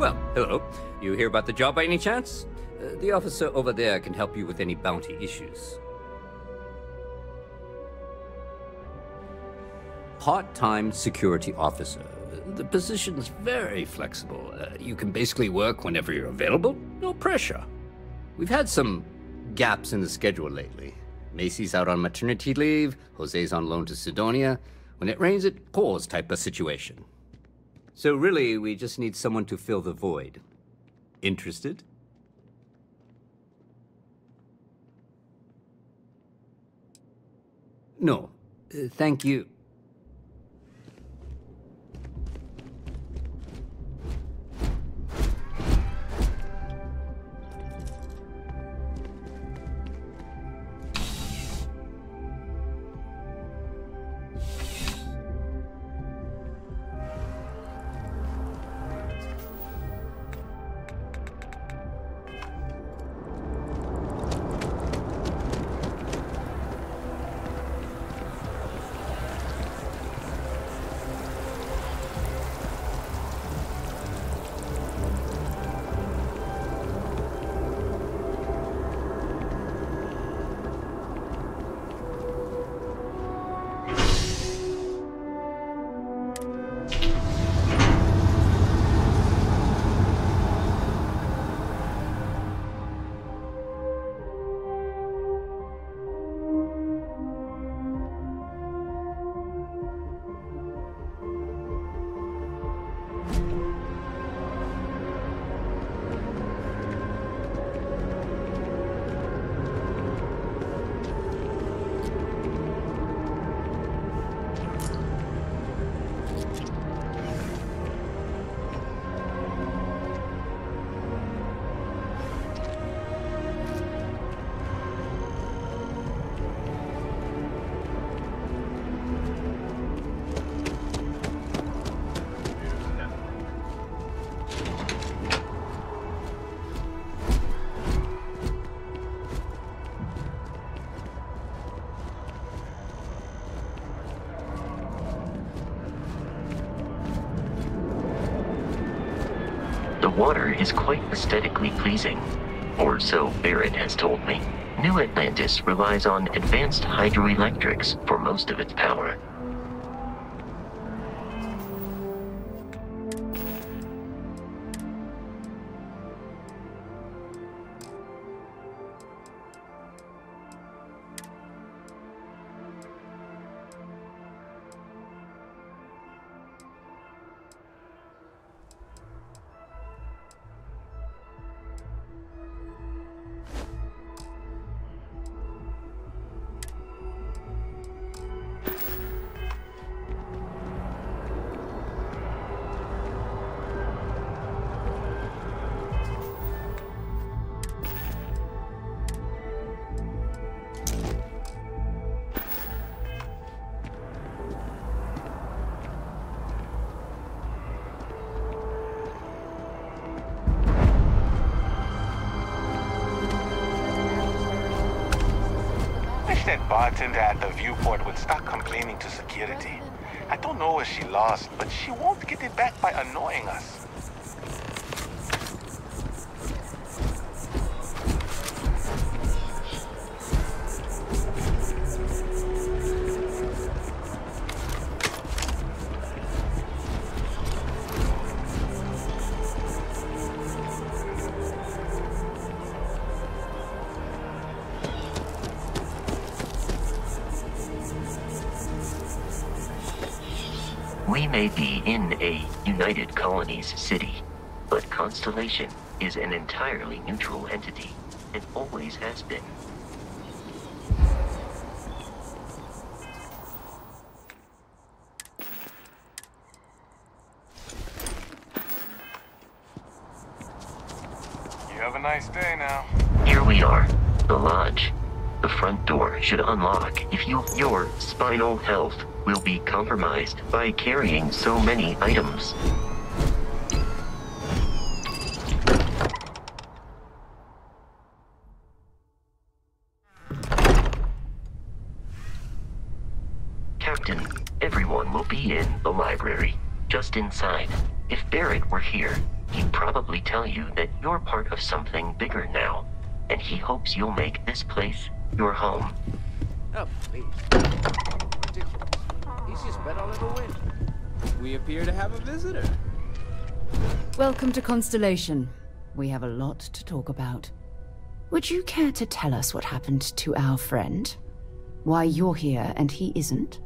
Well, hello. You hear about the job by any chance? The officer over there can help you with any bounty issues. Part-time security officer. The position's very flexible. You can basically work whenever you're available. No pressure. We've had some gaps in the schedule lately. Macy's out on maternity leave, Jose's on loan to Sidonia. When it rains, it pours type of situation. So really, we just need someone to fill the void. Interested? No. Thank you.
The water is quite aesthetically pleasing, or so Barrett has told me. New Atlantis relies on advanced hydroelectrics for most of its power.
That bartender at the viewport would stop complaining to security. I don't know where she lost, but she won't get it back by annoying us.
We may be in a United Colonies city, but Constellation is an entirely neutral entity, and always has been.
You have a nice day now.
Here we are, the lodge. The front door should unlock if your spinal health will be compromised by carrying so many items. Captain, everyone will be in the library, just inside. If Barrett were here, He'd probably tell you that you're part of something bigger now, and he hopes you'll make this place your home.
Oh, please. Ridiculous. Easiest bet I'll ever win. We appear to have a visitor.
Welcome to Constellation. We have a lot to talk about. Would you care to tell us what happened to our friend? Why you're here and he isn't?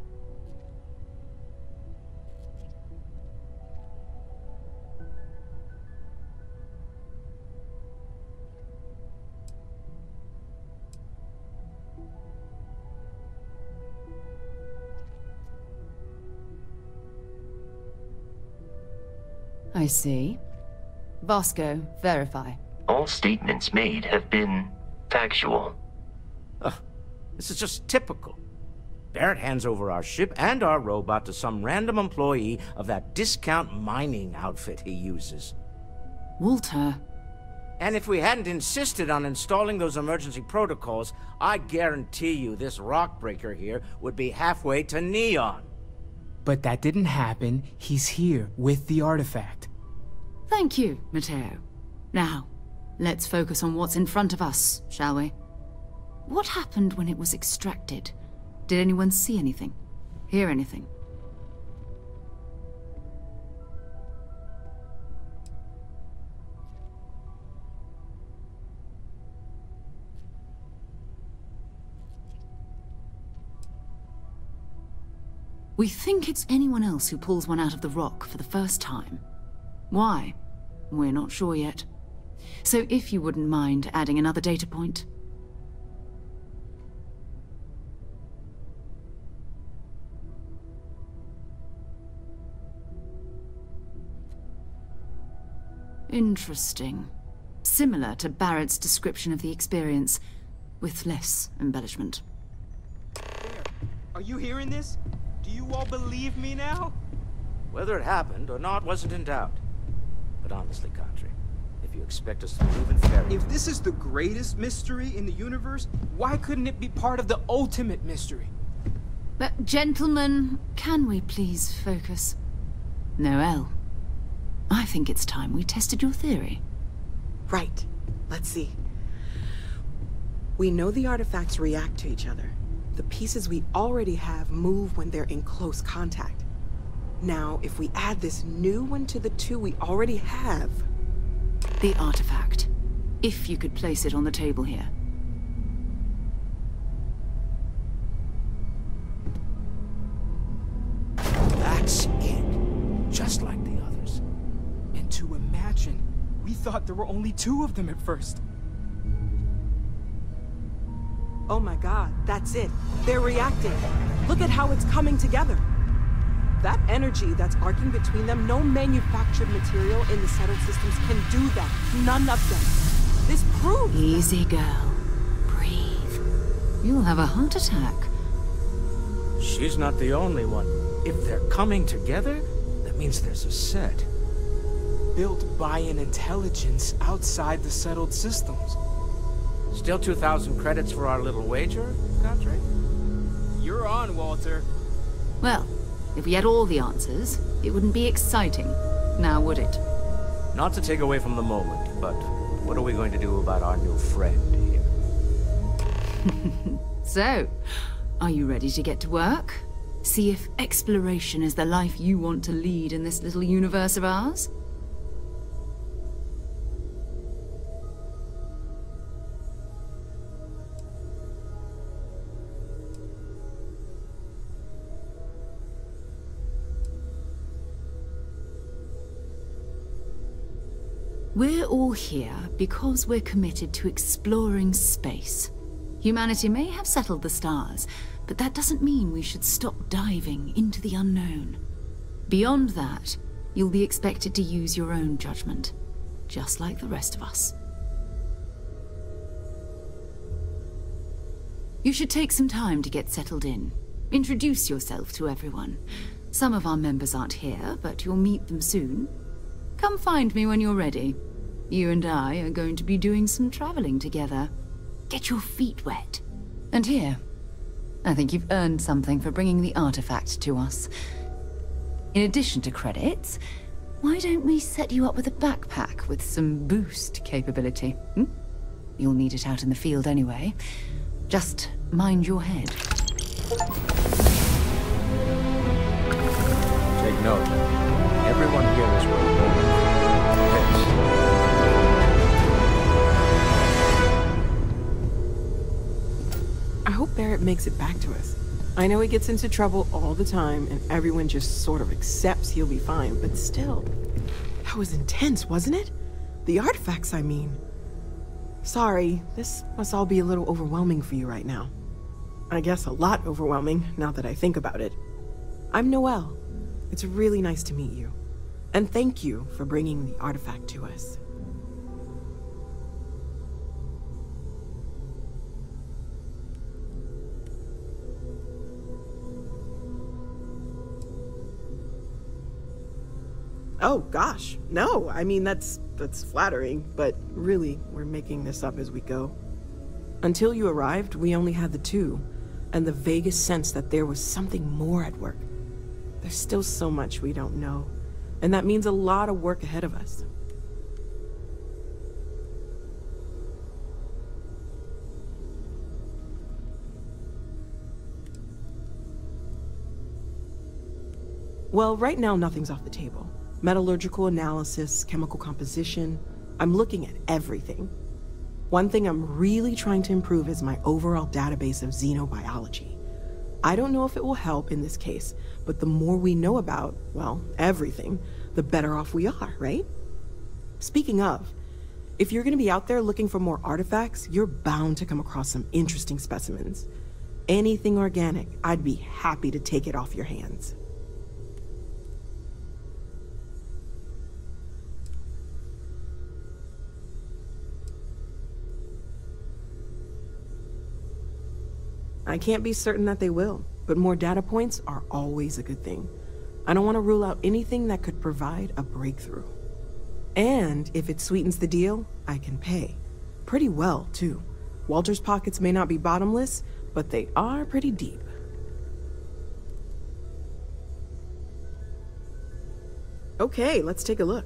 I see. Vasco, verify.
All statements made have been factual.
This is just typical. Barrett hands over our ship and our robot to some random employee of that discount mining outfit he uses.
Walter.
And if we hadn't insisted on installing those emergency protocols, I guarantee you this rock breaker here would be halfway to Neon.
But that didn't happen. He's here with the artifact.
Thank you, Matteo. Now, let's focus on what's in front of us, shall we? What happened when it was extracted? Did anyone see anything? Hear anything? We think it's anyone else who pulls one out of the rock for the first time. Why? We're not sure yet. So if you wouldn't mind adding another data point. Interesting. Similar to Barrett's description of the experience, with less embellishment.
Are you hearing this? Do you all believe me now?
Whether it happened or not wasn't in doubt. But honestly, Country, if you expect us to believe in fairy...
If this is the greatest mystery in the universe, why couldn't it be part of the ultimate mystery?
But gentlemen, can we please focus? Noel, I think it's time we tested your theory.
Right. Let's see. We know the artifacts react to each other. The pieces we already have move when they're in close contact. Now, if we add this new one to the two we already have...
The artifact. If you could place it on the table here.
That's it. Just like the others. And to imagine, we thought there were only 2 of them at first.
Oh my god, that's it. They're reacting. Look at how it's coming together. That energy that's arcing between them, no manufactured material in the settled systems can do that. None of them. This proves...
Easy, girl. Breathe. You'll have a heart attack.
She's not the only one. If they're coming together, that means there's a set.
Built by an intelligence outside the settled systems.
Still 2,000 credits for our little wager, Country?
You're on, Walter.
Well, if we had all the answers, it wouldn't be exciting, now would it?
Not to take away from the moment, but what are we going to do about our new friend here?
So, are you ready to get to work? See if exploration is the life you want to lead in this little universe of ours? We're all here because we're committed to exploring space. Humanity may have settled the stars, but that doesn't mean we should stop diving into the unknown. Beyond that, you'll be expected to use your own judgment, just like the rest of us. You should take some time to get settled in. Introduce yourself to everyone. Some of our members aren't here, but you'll meet them soon. Come find me when you're ready. You and I are going to be doing some traveling together. Get your feet wet. And here, I think you've earned something for bringing the artifact to us. In addition to credits, Why don't we set you up with a backpack with some boost capability? Hmm? You'll need it out in the field anyway. Just mind your head.
Take note. Everyone here is well.
I hope Barrett makes it back to us. I know he gets into trouble all the time, and everyone just sort of accepts he'll be fine, but still. That was intense, wasn't it? The artifacts, I mean. Sorry, this must all be a little overwhelming for you right now. I guess a lot overwhelming, now that I think about it. I'm Noelle. It's really nice to meet you. And thank you for bringing the artifact to us. Oh, gosh. No, I mean, that's flattering, but really, we're making this up as we go. Until you arrived, we only had the two, and the vaguest sense that there was something more at work. There's still so much we don't know, and that means a lot of work ahead of us. Well, right now, nothing's off the table. Metallurgical analysis, chemical composition. I'm looking at everything. One thing I'm really trying to improve is my overall database of xenobiology. I don't know if it will help in this case, but the more we know about, well, everything, the better off we are, right? Speaking of, if you're gonna be out there looking for more artifacts, you're bound to come across some interesting specimens. Anything organic, I'd be happy to take it off your hands. I can't be certain that they will, but more data points are always a good thing. I don't want to rule out anything that could provide a breakthrough. And if it sweetens the deal, I can pay. Pretty well, too. Walter's pockets may not be bottomless, but they are pretty deep. Okay, let's take a look.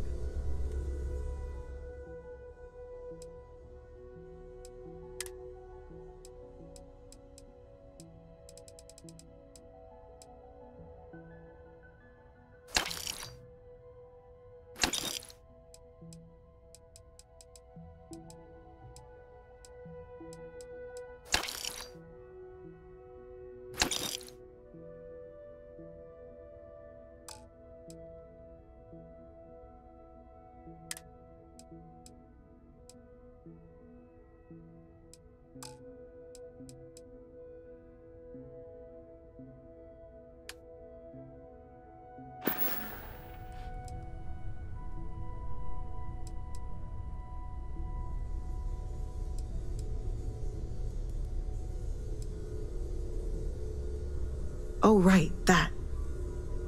Oh, right, that.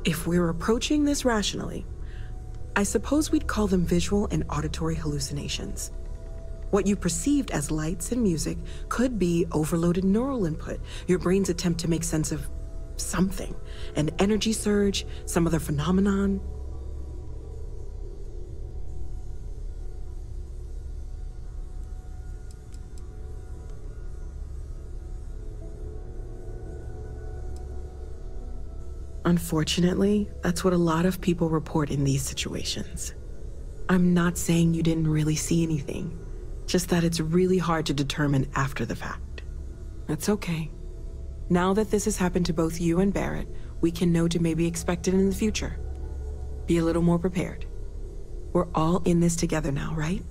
If we're approaching this rationally, I suppose we'd call them visual and auditory hallucinations. What you perceived as lights and music could be overloaded neural input, your brain's attempt to make sense of something, an energy surge, some other phenomenon. Unfortunately, that's what a lot of people report in these situations. I'm not saying you didn't really see anything, just that it's really hard to determine after the fact. It's okay. Now that this has happened to both you and Barrett, we can know to maybe expect it in the future. Be a little more prepared. We're all in this together now, right?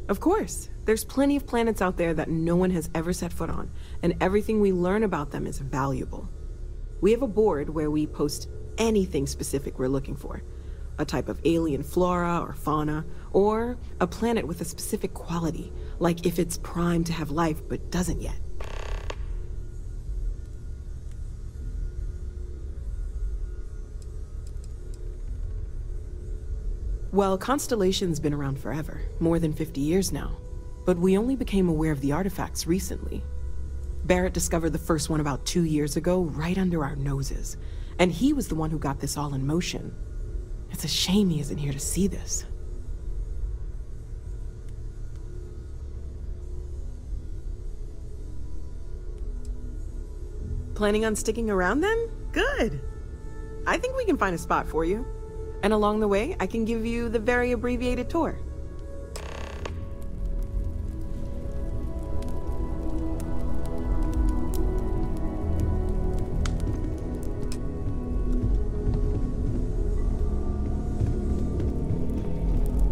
Of course. There's plenty of planets out there that no one has ever set foot on, and everything we learn about them is valuable. We have a board where we post anything specific we're looking for. A type of alien flora or fauna, or a planet with a specific quality, like if it's primed to have life but doesn't yet. Well, Constellation's been around forever, more than 50 years now. But we only became aware of the artifacts recently. Barrett discovered the first one about 2 years ago, right under our noses. And he was the one who got this all in motion. It's a shame he isn't here to see this. Planning on sticking around then? Good. I think we can find a spot for you. And along the way, I can give you the very abbreviated tour.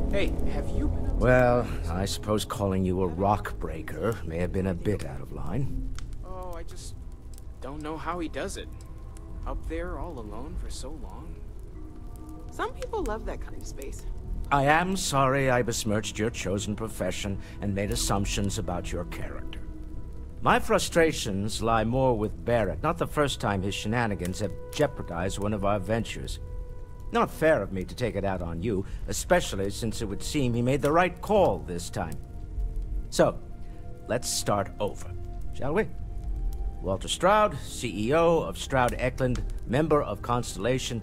Hey, have you been up to...
Well, I suppose calling you a rock breaker may have been a bit out of line.
Oh, I just don't know how he does it. Up there all alone for so long.
Some people love that kind of space.
I am sorry I besmirched your chosen profession and made assumptions about your character. My frustrations lie more with Barrett, not the first time his shenanigans have jeopardized one of our ventures. Not fair of me to take it out on you, especially since it would seem he made the right call this time. So, let's start over, shall we? Walter Stroud, CEO of Stroud Eklund, member of Constellation,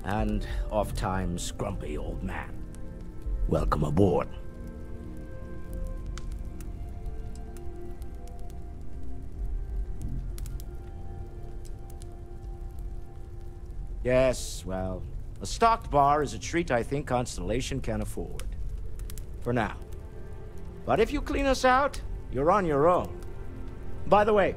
and oft-times grumpy old man. Welcome aboard. Yes, well, a stocked bar is a treat I think Constellation can afford. For now. But if you clean us out, you're on your own. By the way,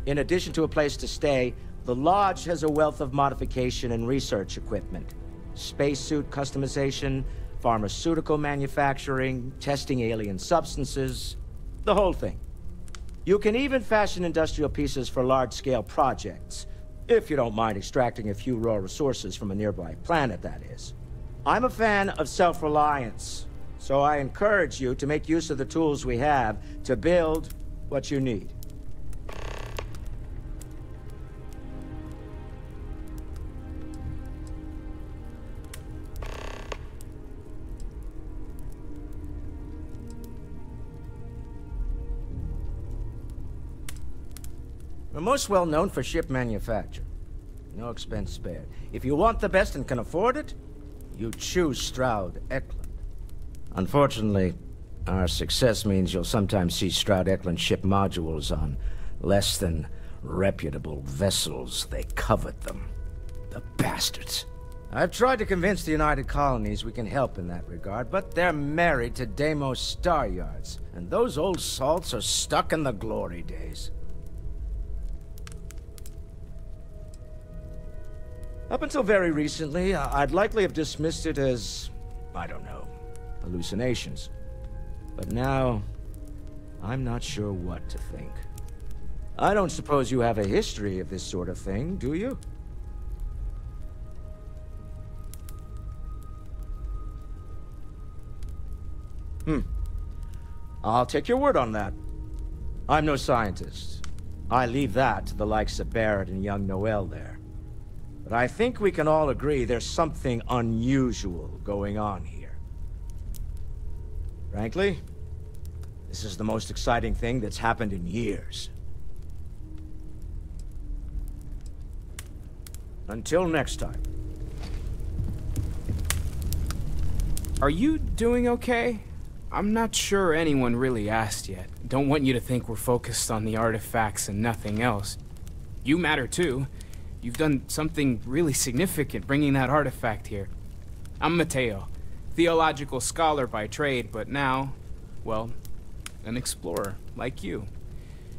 in addition to a place to stay, the Lodge has a wealth of modification and research equipment. Spacesuit customization, pharmaceutical manufacturing, testing alien substances, the whole thing. You can even fashion industrial pieces for large-scale projects, if you don't mind extracting a few raw resources from a nearby planet, that is. I'm a fan of self-reliance, so I encourage you to make use of the tools we have to build what you need. We're most well known for ship manufacture. No expense spared. If you want the best and can afford it, you choose Stroud Eklund. Unfortunately, our success means you'll sometimes see Stroud Eklund ship modules on less than reputable vessels. They covet them. The bastards. I've tried to convince the United Colonies we can help in that regard, but they're married to Deimos Star Yards, and those old salts are stuck in the glory days. Up until very recently, I'd likely have dismissed it as, I don't know, hallucinations. But now, I'm not sure what to think. I don't suppose you have a history of this sort of thing, do you? I'll take your word on that. I'm no scientist. I leave that to the likes of Barrett and young Noel there. But I think we can all agree there's something unusual going on here. Frankly, this is the most exciting thing that's happened in years. Until next time.
Are you doing okay? I'm not sure anyone really asked yet. Don't want you to think we're focused on the artifacts and nothing else. You matter too. You've done something really significant bringing that artifact here. I'm Mateo, theological scholar by trade, but now, well, an explorer like you.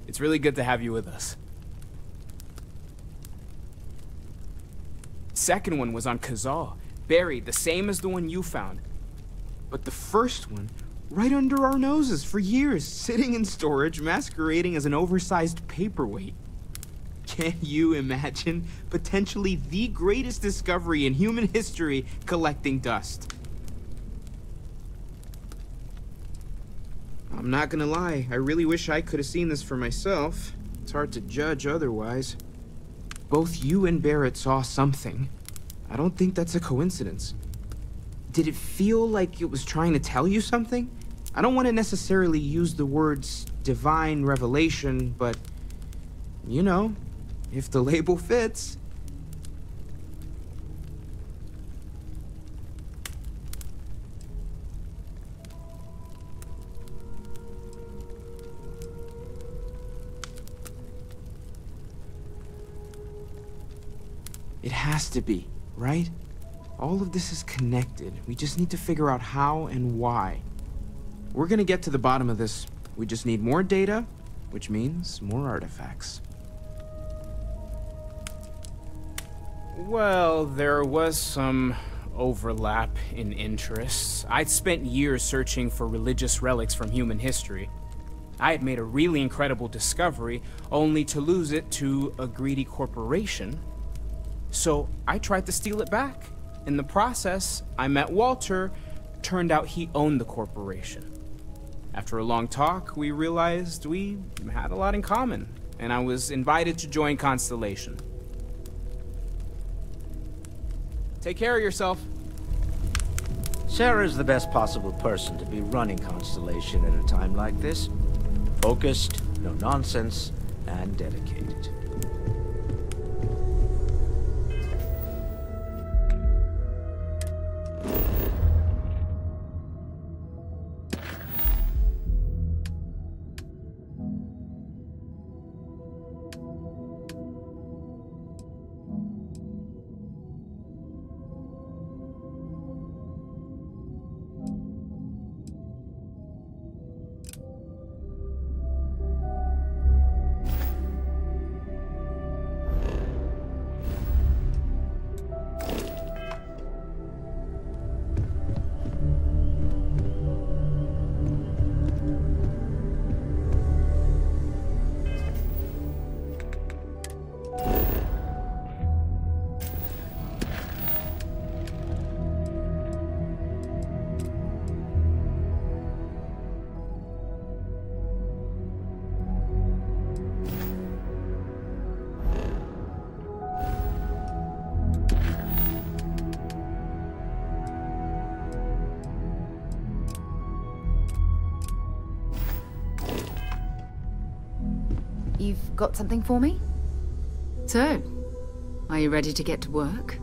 It's really good to have you with us. Second one was on Kazal, buried, the same as the one you found. But the first one, right under our noses for years, sitting in storage, masquerading as an oversized paperweight. Can you imagine potentially the greatest discovery in human history collecting dust? I'm not gonna lie, I really wish I could have seen this for myself. It's hard to judge otherwise. Both you and Barrett saw something. I don't think that's a coincidence. Did it feel like it was trying to tell you something? I don't want to necessarily use the words divine revelation, but, you know, if the label fits. It has to be, right? All of this is connected. We just need to figure out how and why. We're gonna get to the bottom of this. We just need more data, which means more artifacts. Well, there was some overlap in interests. I'd spent years searching for religious relics from human history. I had made a really incredible discovery, only to lose it to a greedy corporation. So I tried to steal it back. In the process, I met Walter. Turned out he owned the corporation. After a long talk, we realized we had a lot in common, and I was invited to join Constellation. Take care of yourself.
Sarah's the best possible person to be running Constellation at a time like this. Focused, no nonsense, and dedicated.
You've got something for me? So, are you ready to get to work?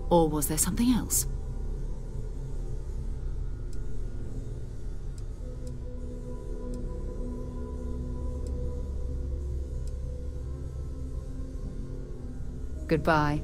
Or was there something else? Goodbye.